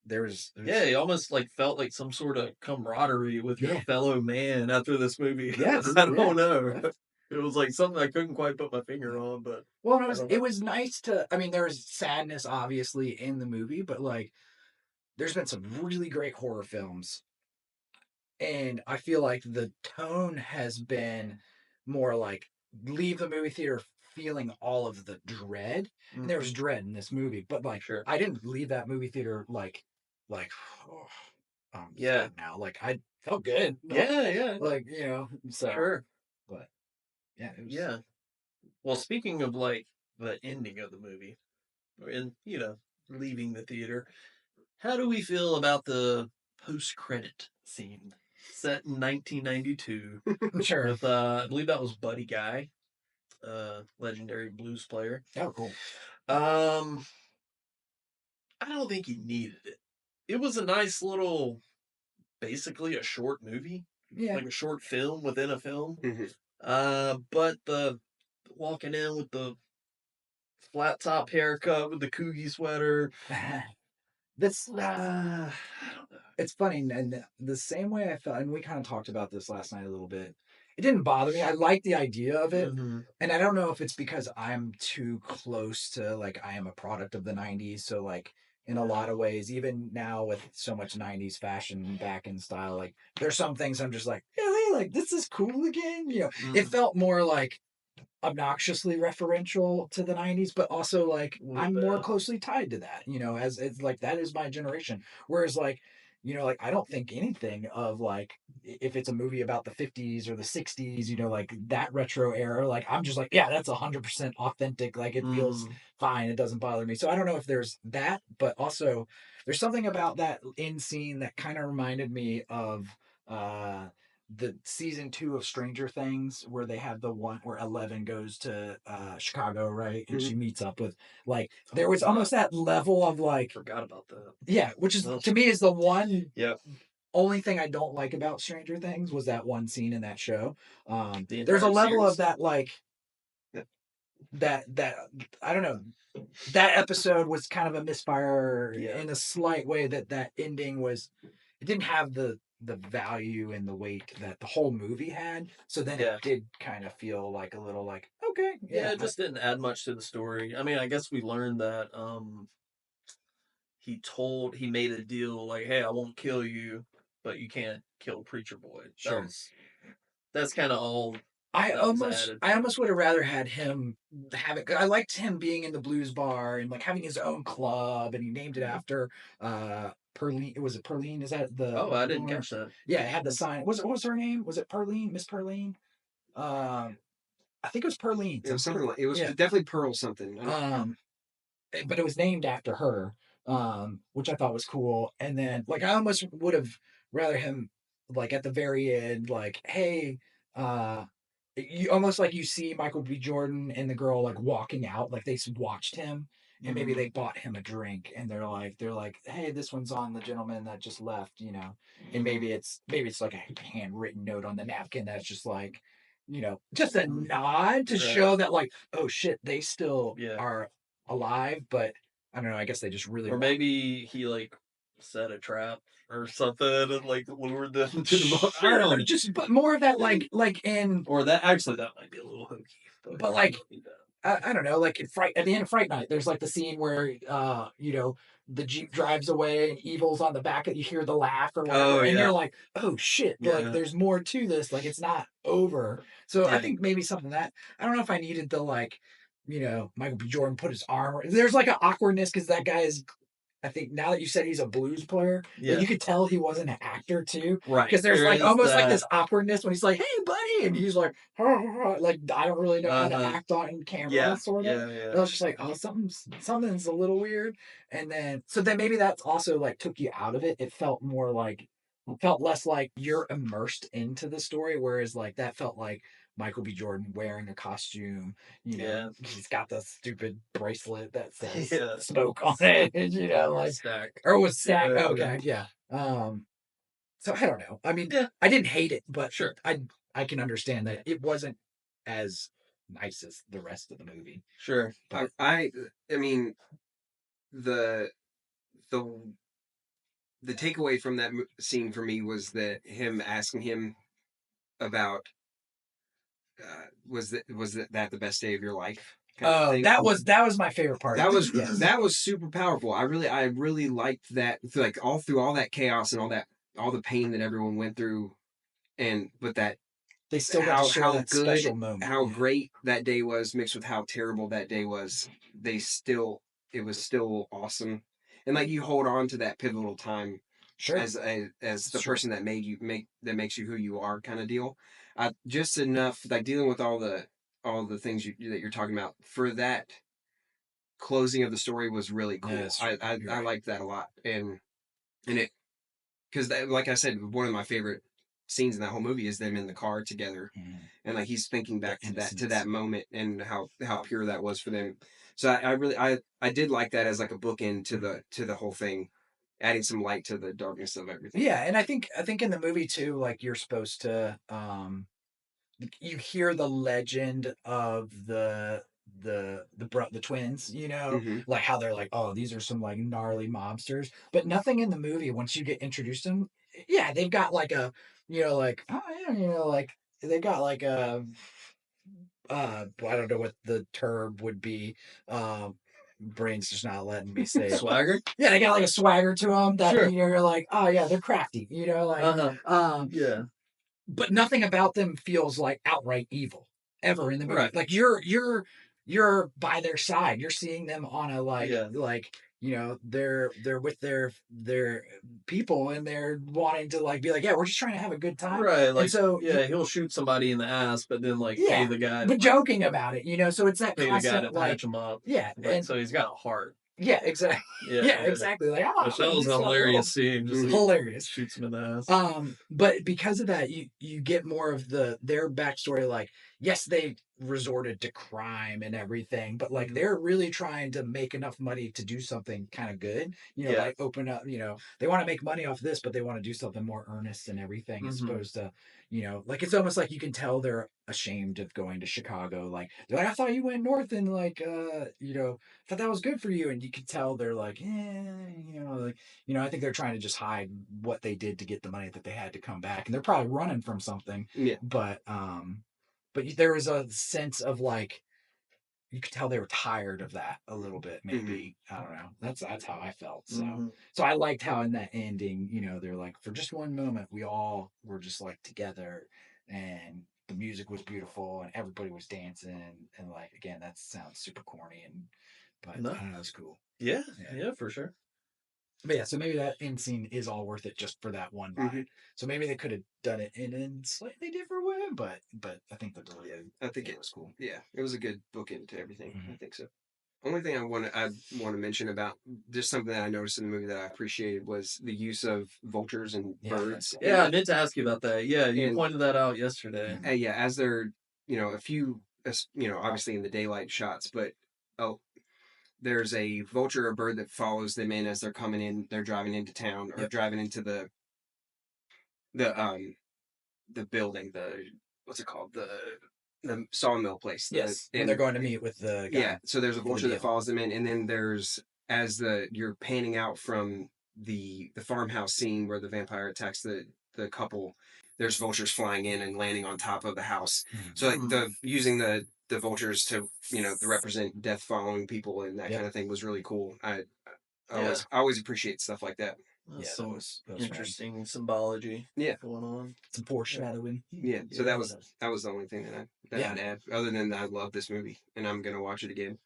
There's it almost like felt like some sort of camaraderie with your fellow man after this movie. Yes, I don't know. It was like something I couldn't quite put my finger on, but it was nice to. I mean, there was sadness obviously in the movie, but like there's been some really great horror films, and I feel like the tone has been more like leave the movie theater feeling all of the dread. And there was dread in this movie, but like I didn't leave that movie theater like oh, I'm sad now. Like I felt good. Like, you know, so but it was, Well, speaking of like the ending of the movie and leaving the theater, how do we feel about the post-credit scene set in 1992? Sure. With I believe that was Buddy Guy, legendary blues player. Oh, cool. I don't think he needed it. It was a nice little, basically a short movie. Yeah. Like a short film within a film. But the walking in with the flat top haircut with the Coogie sweater. That's I don't know. It's funny, and the same way I felt, and we kind of talked about this last night a little bit. It didn't bother me. I like the idea of it, and I don't know if it's because I'm too close to like I am a product of the '90s, so like in a lot of ways, even now with so much '90s fashion back in style, like there's some things I'm just like, really, like this is cool again. You know, it felt more like obnoxiously referential to the '90s, but also like I'm more closely tied to that, you know, as it's like that is my generation. Whereas like, you know, like I don't think anything of like if it's a movie about the '50s or the '60s, you know, like that retro era, like I'm just like, yeah, that's 100% authentic. Like it feels fine. It doesn't bother me. So I don't know if there's that, but also there's something about that end scene that kind of reminded me of the season 2 of Stranger Things, where they have the one where Eleven goes to Chicago, right? And she meets up with like there was almost that level of like Forgot about that. Yeah, which is to me is the one Yeah. only thing I don't like about Stranger Things was that one scene in that show. The There's a entire level series? of that like that I don't know. That episode was kind of a misfire in a slight way. That ending was it didn't have the value and the weight that the whole movie had. So then it did kind of feel like a little like, okay. Yeah, it just didn't add much to the story. I mean, I guess we learned that he made a deal like, hey, I won't kill you, but you can't kill Preacher Boy. Sure. That's kind of all. I almost would have rather had him have it. I liked him being in the blues bar and like having his own club, and he named it after Perline. Was it Perline? Is that the? Oh, I didn't catch that. Yeah, it had the sign. What was her name? Was it Perline? Miss Perline? I think it was Perline. It was something like it was definitely Pearl something. But it was named after her, which I thought was cool. And then like I almost would have rather him like at the very end, like, hey, you almost like you see Michael B. Jordan and the girl like walking out, like they watched him, and maybe they bought him a drink, and they're like, hey, this one's on the gentleman that just left, and maybe it's like a handwritten note on the napkin that's just like, just a nod to show that like, oh shit, they still are alive, but I don't know. I guess they just really. Or maybe he like set a trap or something and like lured them to the. I don't know. Just but more of that like in. Or that that might be a little hokey. But like I don't know, like at the end of Fright Night, there's like the scene where the Jeep drives away and Evil's on the back and you hear the laugh or whatever, and you're like, oh shit, like there's more to this, like it's not over. So I think maybe something that I don't know if I needed the like, Michael B. Jordan put his arm. There's like an awkwardness because that guy is. I think now that you said he's a blues player, like you could tell he wasn't an actor too, right? Because there's like almost like this awkwardness when he's like, "Hey, buddy," and he's like, like I don't really know how to act on camera, sort of. Yeah. I was just like, oh, something's a little weird, and then maybe that's also like took you out of it. It felt more like, less like you're immersed into the story, whereas like that felt like Michael B. Jordan wearing a costume, he's got the stupid bracelet that says Spook on it, like Stack. Or it was Stack. Okay, yeah. So I don't know. I mean, I didn't hate it, but sure, I can understand that it wasn't as nice as the rest of the movie. Sure, but I mean, the takeaway from that scene for me was that him asking him about. Was that the best day of your life? Oh, that was my favorite part. That was super powerful. I really liked that. Like all through all that chaos and all the pain that everyone went through, but that they still got to show that special moment. How great that day was mixed with how terrible that day was. It was still awesome, and like you hold on to that pivotal time. Sure. As the person that makes you who you are, kind of deal. Just enough, like dealing with all the things that you're talking about for that closing of the story was really cool. Yeah, I liked that a lot, and it because like I said, one of my favorite scenes in that whole movie is them in the car together, and like he's thinking back to that moment and how pure that was for them. So I did like that as like a bookend to the whole thing. Adding some light to the darkness of everything. Yeah, and I think in the movie too, like you're supposed to, you hear the legend of the twins, like how they're like, oh, these are some like gnarly mobsters, but nothing in the movie once you get introduced to them. Yeah, they've got like a, like oh yeah, like they got like a, I don't know what the term would be. Brain's just not letting me say swagger. Yeah, they got like a swagger to them that you're like, oh yeah, they're crafty, like yeah. But nothing about them feels like outright evil ever in the movie. Right. Like you're by their side. You're seeing them on a they're with their people and they're wanting to like be like, yeah, we're just trying to have a good time. Right. Like, and so he'll shoot somebody in the ass, but then like pay the guy. But joking about it, so it's that pay constant the guy to patch him up. Yeah. And so he's got a heart. Yeah, exactly. Yeah, exactly. Like, Michelle's a hilarious scene. Just hilarious. Shoots him in the ass. But because of that, you get more of their backstory. Like, yes, they resorted to crime and everything, but like they're really trying to make enough money to do something kind of good. Like open up. They want to make money off this, but they want to do something more earnest and everything, as opposed to, like it's almost like you can tell they're ashamed of going to Chicago. Like they're like, I thought you went north and like, thought that was good for you, and you could tell they're like, I think they're trying to just hide what they did to get the money that they had to come back, and they're probably running from something. Yeah. But there was a sense of like, you could tell they were tired of that a little bit, maybe. I don't know. That's how I felt. So so I liked how in that ending, they're like, for just one moment, we all were just like together, and the music was beautiful, and everybody was dancing, and like again, that sounds super corny, but I don't know, it was cool. Yeah, for sure. But yeah, so maybe that end scene is all worth it just for that one line. So maybe they could have done it in a slightly different way, but I think the delivery, I think it was cool. Yeah, it was a good bookend to everything. I think so. Only thing I want to mention about just something that I noticed in the movie that I appreciated was the use of vultures and birds. Yeah, I meant to ask you about that. Yeah, you pointed that out yesterday. As they're a few obviously in the daylight shots, but there's a vulture or bird that follows them in as they're coming in. They're driving into town or driving into the building. What's it called? The sawmill place. Yes, when and they're going to meet with the guy. yeah. So there's a for the vulture that deal. follows them in, and then there's you're panning out from the farmhouse scene where the vampire attacks the couple. There's vultures flying in and landing on top of the house. So like using the vultures to represent death following people and that kind of thing was really cool. I always appreciate stuff like that. That's Yeah, some that was interesting symbology going on. some foreshadowing. Yeah, so that was the only thing that I'd add. Other than I love this movie and I'm gonna watch it again.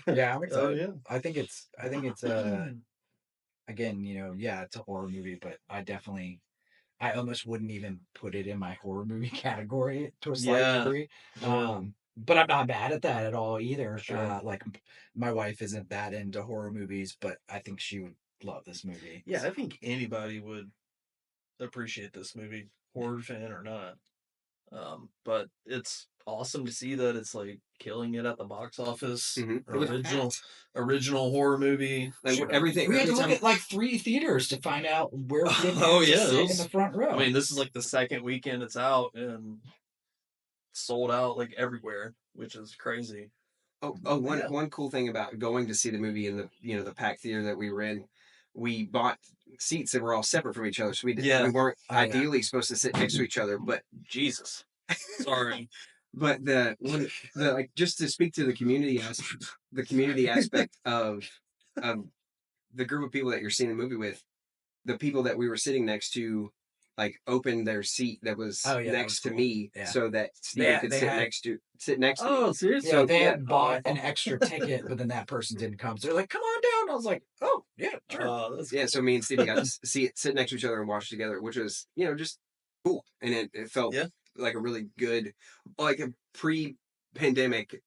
Yeah, I'm excited. Oh, yeah. I think it's again, it's a horror movie, but I almost wouldn't even put it in my horror movie category to a slight degree. But I'm not bad at that at all either. Sure. Like my wife isn't that into horror movies, but I think she would love this movie. Yeah, I think anybody would appreciate this movie, horror fan or not. But it's awesome to see that it's like killing it at the box office. Original horror movie. Like everything. We had to look at like 3 theaters to find out where we didn't sit in the front row. I mean, this is like the second weekend it's out and sold out like everywhere, which is crazy. One cool thing about going to see the movie in the packed theater that we were in, we bought seats that were all separate from each other, so we weren't ideally supposed to sit next to each other. But Jesus, sorry. But just to speak to the community aspect of the group of people that you're seeing the movie with, the people that we were sitting next to, like opened their seat that was next to me, so that Steve could sit next to me. Oh, seriously? So they had bought an extra ticket, but then that person didn't come. So they're like, "Come on down." I was like, "Oh, yeah, sure." So me and Steve got to sit next to each other and watch together, which was just cool, and it felt like a really good, like a pre-pandemic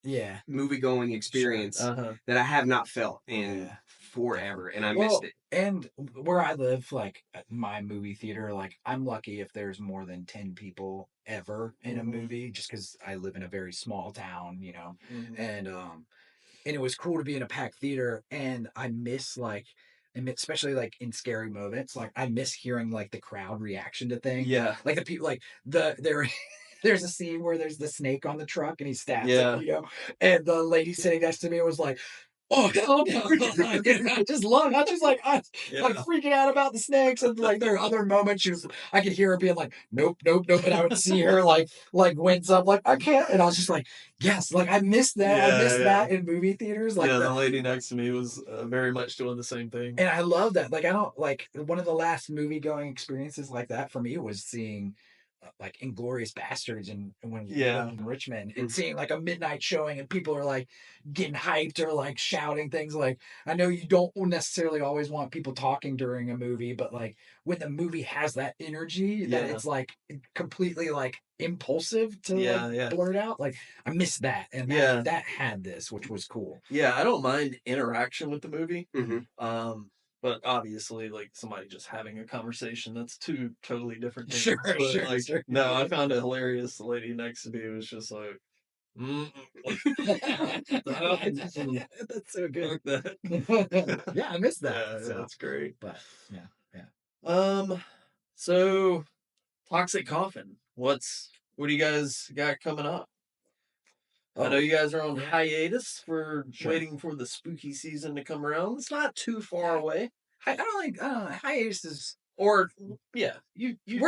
movie-going experience that I have not felt in forever, and I missed it. And where I live, like at my movie theater, like I'm lucky if there's more than 10 people ever in a movie, just because I live in a very small town, and it was cool to be in a packed theater, and I miss especially like in scary moments, like I miss hearing like the crowd reaction to things. Yeah, like the people, like there's a scene where there's the snake on the truck and he stabs it, and the lady sitting next to me was like, "Oh, hell no." I just like freaking out about the snakes, and like there are other moments I could hear her being like, "Nope, nope, nope," and I would see her like wince up like, "I can't," and I was just like, yes, like I missed that. I missed that in movie theaters. Like the lady next to me was very much doing the same thing, and I love that. Like I don't like one of the last movie going experiences like that for me was seeing like Inglorious Bastards and when we lived in Richmond, and seeing like a midnight showing and people are like getting hyped or like shouting things. Like I know you don't necessarily always want people talking during a movie, but like when the movie has that energy that it's like completely like impulsive to blurt out, like I missed that, and that had this, which was cool. I don't mind interaction with the movie. But obviously, like somebody just having a conversation, that's two totally different things. Sure. No, I found it hilarious. The lady next to me was just like, that's so good. That. I missed that. So that's great. But yeah. So Toxic Coffin. What do you guys got coming up? I know you guys are on hiatus for waiting for the spooky season to come around. It's not too far away. I don't hiatus is, or we're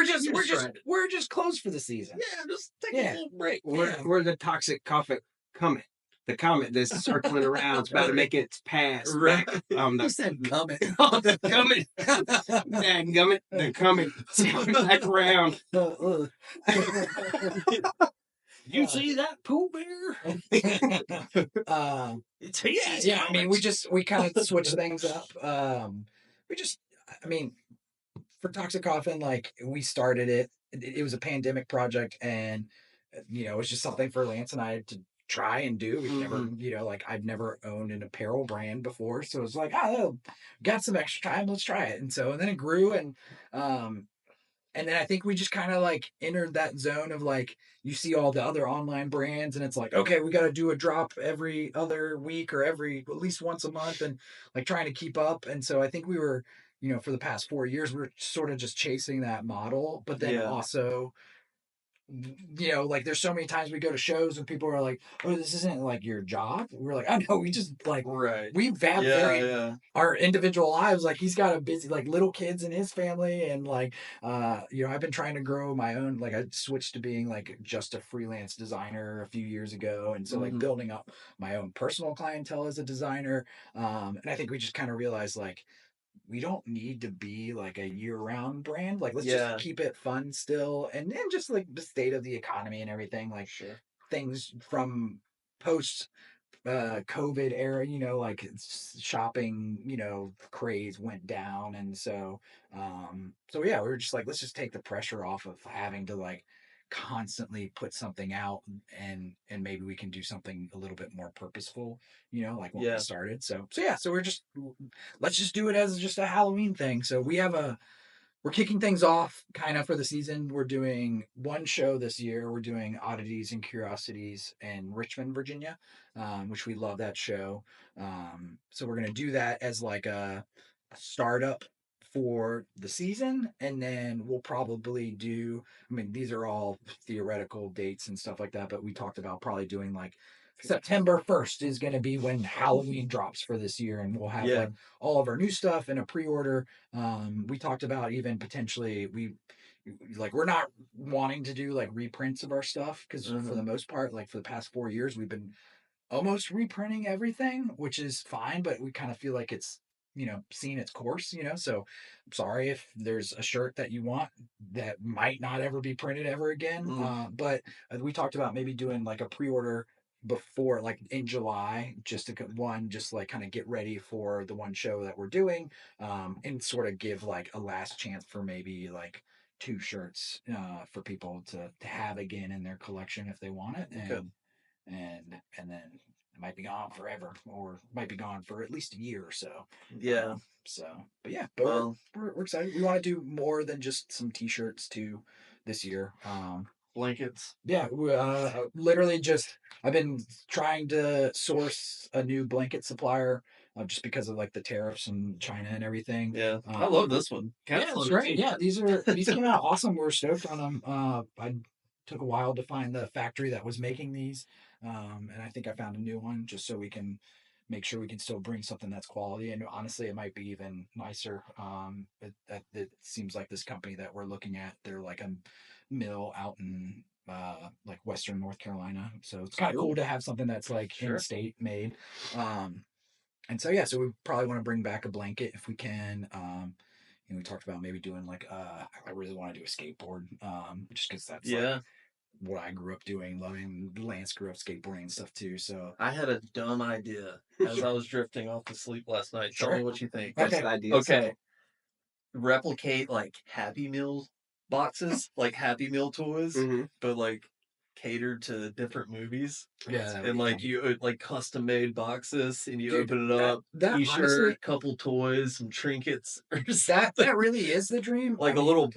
just closed for the season. Yeah, just take a little break. We're the Toxic Coffin comet. The comet that's circling around. It's about to make its pass. Right. You said comet. The comet. Dadgummit. The comet. Circling back around. You see that Pooh Bear? It's I mean, we kind of switch things up. For Toxic Coffin, like we started it. It was a pandemic project, and it was just something for Lance and I to try and do. We've never, I've never owned an apparel brand before, so it was like, got some extra time, let's try it. And then it grew, and And then I think we just kind of like entered that zone of like, you see all the other online brands and it's like, okay, we got to do a drop every other week or at least once a month and like trying to keep up. And so I think we were, for the past 4 years, we are sort of just chasing that model, but then also, like there's so many times we go to shows and people are like, oh, this isn't like your job. We're like, I know, we just like, we've had our individual lives. Like he's got a busy, like little kids in his family. And like, I've been trying to grow my own, like I switched to being like just a freelance designer a few years ago. And so like building up my own personal clientele as a designer. And I think we just kind of realized like, we don't need to be like a year-round brand. Like let's just keep it fun still, and just like the state of the economy and everything, like things from post COVID era, like shopping, craze went down. And so yeah, we were just like, let's just take the pressure off of having to like constantly put something out, and maybe we can do something a little bit more purposeful, like when we started. So we're just, let's just do it as just a Halloween thing. So we're kicking things off kind of for the season. We're doing one show this year. We're doing Oddities and Curiosities in Richmond, Virginia, which we love that show. So we're going to do that as like a startup for the season. And then we'll probably do, I mean, these are all theoretical dates and stuff like that, but we talked about probably doing like September 1st is going to be when Halloween drops for this year. And we'll have like all of our new stuff in a pre-order. We talked about even potentially we're not wanting to do like reprints of our stuff because for the most part, like for the past 4 years, we've been almost reprinting everything, which is fine, but we kind of feel like it's, seen its course, so I'm sorry if there's a shirt that you want that might not ever be printed ever again. But we talked about maybe doing like a pre-order before, like in July, just like kind of get ready for the one show that we're doing, and sort of give like a last chance for maybe like 2 shirts for people to have again in their collection if they want it. And then it might be gone forever, or might be gone for at least a year or so. But we're excited. We want to do more than just some t-shirts too this year. Blankets. Yeah, literally just, I've been trying to source a new blanket supplier just because of like the tariffs in China and everything. Yeah, I love this one. It's great. Yeah, these came out awesome. We're stoked on them. I took a while to find the factory that was making these, and I think I found a new one just so we can make sure we can still bring something that's quality. And honestly, it might be even nicer. It seems like this company that we're looking at, they're like a mill out in like Western North Carolina. So it's kind of cool to have something that's like in-state made. And so so we probably want to bring back a blanket if we can. We talked about maybe doing like I really want to do a skateboard, just because that's like what I grew up doing, loving. Lance grew up skateboarding and stuff too. So I had a dumb idea as I was drifting off to sleep last night. Tell me what you think. Okay. Replicate like Happy Meal boxes, like Happy Meal toys, but like catered to different movies. And like you like custom made boxes, and you open it up, t-shirt, honestly, couple toys, some trinkets. That really is the dream. Like a little.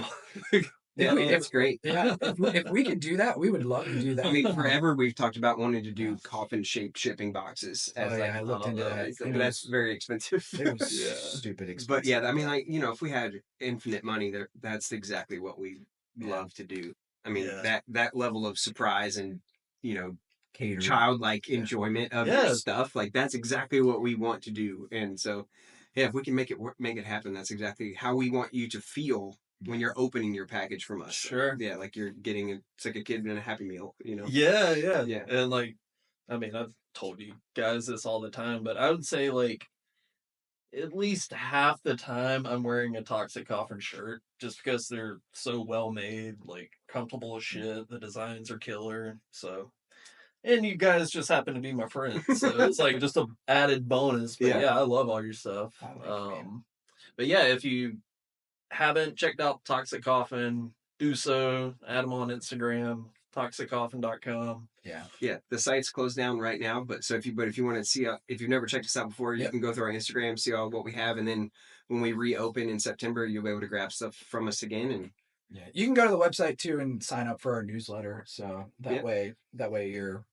Yeah, I mean, it's great. Yeah, if we could do that, we would love to do that. I mean, forever we've talked about wanting to do coffin-shaped shipping boxes. I looked into that. But that's very expensive. It was stupid expensive. But yeah, I mean, like, if we had infinite money, that's exactly what we love to do. I mean, that level of surprise and, Catering. Childlike enjoyment of your stuff, like that's exactly what we want to do. And so, if we can make it happen, that's exactly how we want you to feel when you're opening your package from us. Sure. Yeah, like you're getting it's like a kid in a Happy Meal, Yeah. And like, I mean, I've told you guys this all the time, but I would say like at least half the time I'm wearing a Toxic Coffin shirt just because they're so well made, like comfortable as shit. The designs are killer. So, and you guys just happen to be my friends, so it's like just a added bonus. But I love all your stuff. But yeah, if you haven't checked out Toxic Coffin, do so. Add them on Instagram, toxiccoffin.com. Yeah. The site's closed down right now, but if you want to see, if you've never checked us out before, you can go through our Instagram, see all what we have, and then when we reopen in September, you'll be able to grab stuff from us again. And Yeah, you can go to the website too and sign up for our newsletter. So that way you're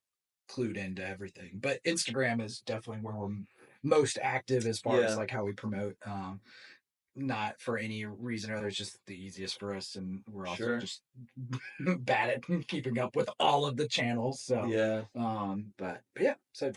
clued into everything. But Instagram is definitely where we're most active as far as like how we promote. Not for any reason or other, it's just the easiest for us, and we're also just bad at keeping up with all of the channels. So but yeah, so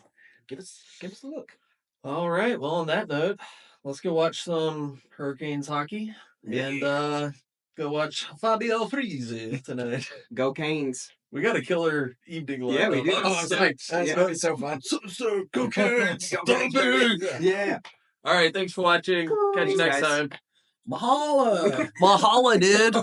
give us a look. All right. Well, on that note, let's go watch some Hurricanes hockey and go watch Fabio Freeze tonight. Go Canes. We got a killer evening lineup. Yeah, we do. Oh, That's gonna be so fun. So go Canes! Go Go Canes! big! Yeah. All right. Thanks for watching. Catch you Thanks, next guys. time. Mahala. Mahala, dude.